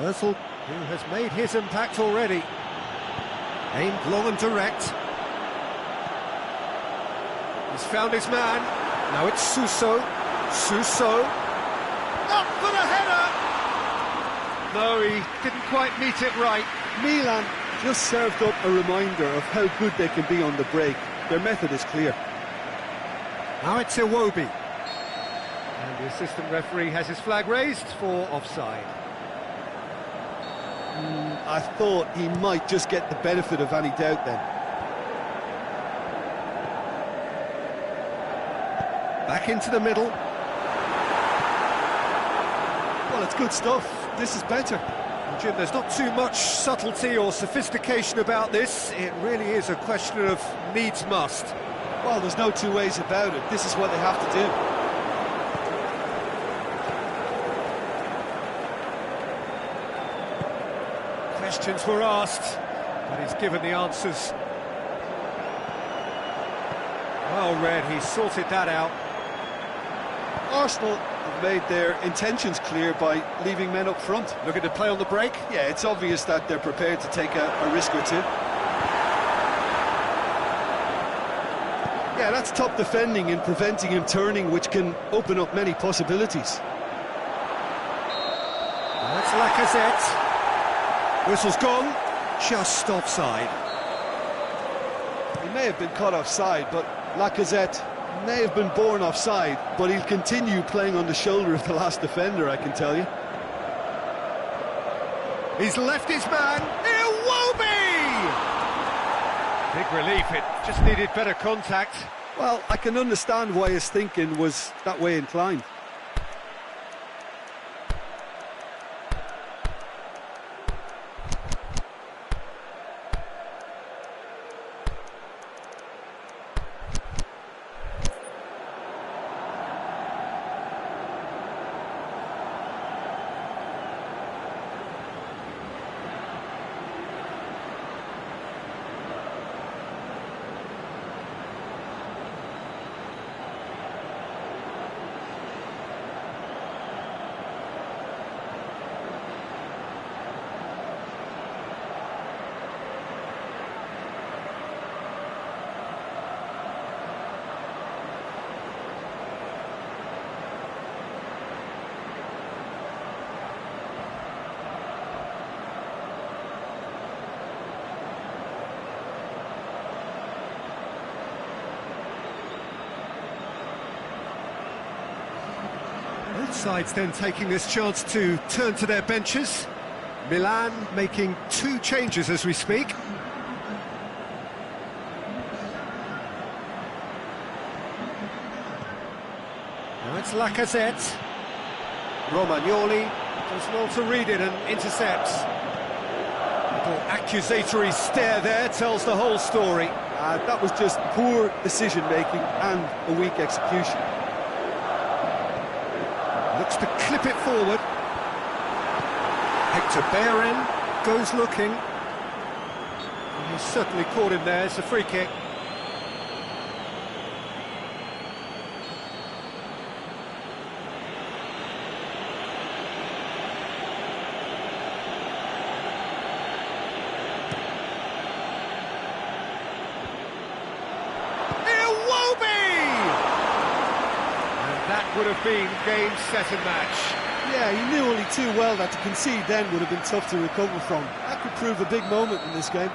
Ozil, who has made his impact already. Aimed long and direct. He's found his man. Now it's Suso. Suso. Up for the header! No, he didn't quite meet it right. Milan just served up a reminder of how good they can be on the break. Their method is clear. Now it's Iwobi. And the assistant referee has his flag raised for offside. I thought he might just get the benefit of any doubt then. Back into the middle. Well, it's good stuff. This is better. Jim, there's not too much subtlety or sophistication about this. It really is a question of needs must. Well, there's no two ways about it. This is what they have to do. Questions were asked, but he's given the answers. Well read, he sorted that out. Arsenal have made their intentions clear by leaving men up front. Looking to play on the break? Yeah, it's obvious that they're prepared to take a risk or two. Yeah, that's top defending and preventing him turning, which can open up many possibilities. That's Lacazette. Whistle's gone, just offside. He may have been caught offside, but Lacazette may have been born offside, but he'll continue playing on the shoulder of the last defender, I can tell you. He's left his man, Iwobi! Big relief, it just needed better contact. Well, I can understand why his thinking was that way inclined. sides then taking this chance to turn to their benches. Milan making 2 changes as we speak. Now it's Lacazette. Romagnoli does well to read it and intercepts. Little accusatory stare there tells the whole story. That was just poor decision-making and a weak execution. Looks to clip it forward. Hector Bellerin goes looking. He's certainly caught him there. It's a free kick. That would have been game, set and match. Yeah, he knew only too well that to concede then would have been tough to recover from. That could prove a big moment in this game.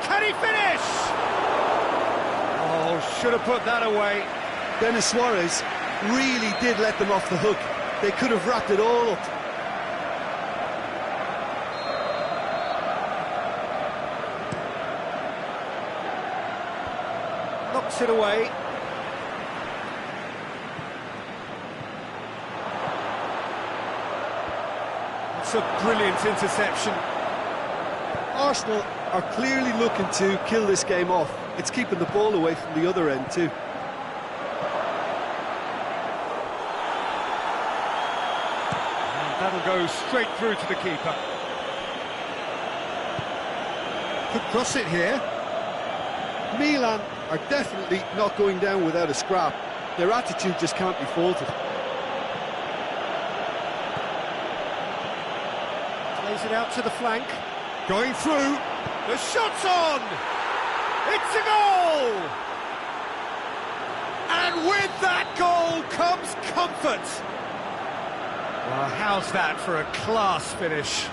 Can he finish? Oh, should have put that away. Denis Suarez really did let them off the hook. They could have wrapped it all up. Knocks it away. It's a brilliant interception. Arsenal are clearly looking to kill this game off. It's keeping the ball away from the other end too. And that'll go straight through to the keeper. Could cross it here. Milan are definitely not going down without a scrap. Their attitude just can't be faulted. Plays it out to the flank. Going through. The shot's on! It's a goal! And with that goal comes comfort. Well, how's that for a class finish?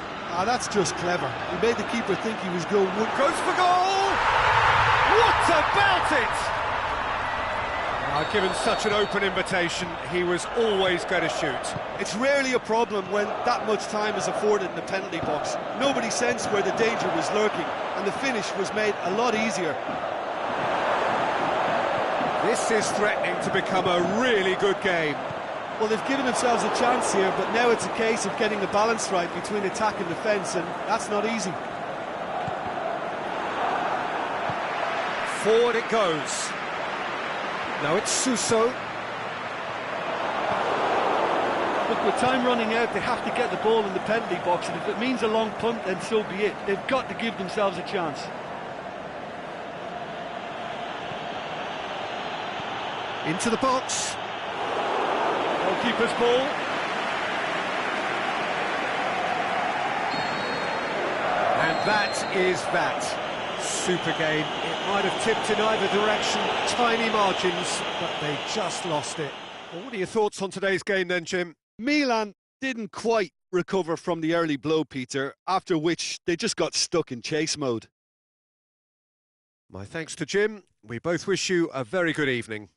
That's just clever. He made the keeper think he was going... Goes for goal! What about it? Given such an open invitation, he was always going to shoot. It's rarely a problem when that much time is afforded in the penalty box. Nobody sensed where the danger was lurking, and the finish was made a lot easier. This is threatening to become a really good game. Well, they've given themselves a chance here, but now it's a case of getting the balance right between attack and defence, and that's not easy. Forward it goes. Now it's Suso. Look, with time running out, they have to get the ball in the penalty box, and if it means a long punt, then so be it. They've got to give themselves a chance. Into the box. Goalkeeper's ball. And that is that. Super game. It might have tipped in either direction, tiny margins, but they just lost it. Well, what are your thoughts on today's game then, Jim? Milan didn't quite recover from the early blow, Peter, after which they just got stuck in chase mode. My thanks to Jim. We both wish you a very good evening.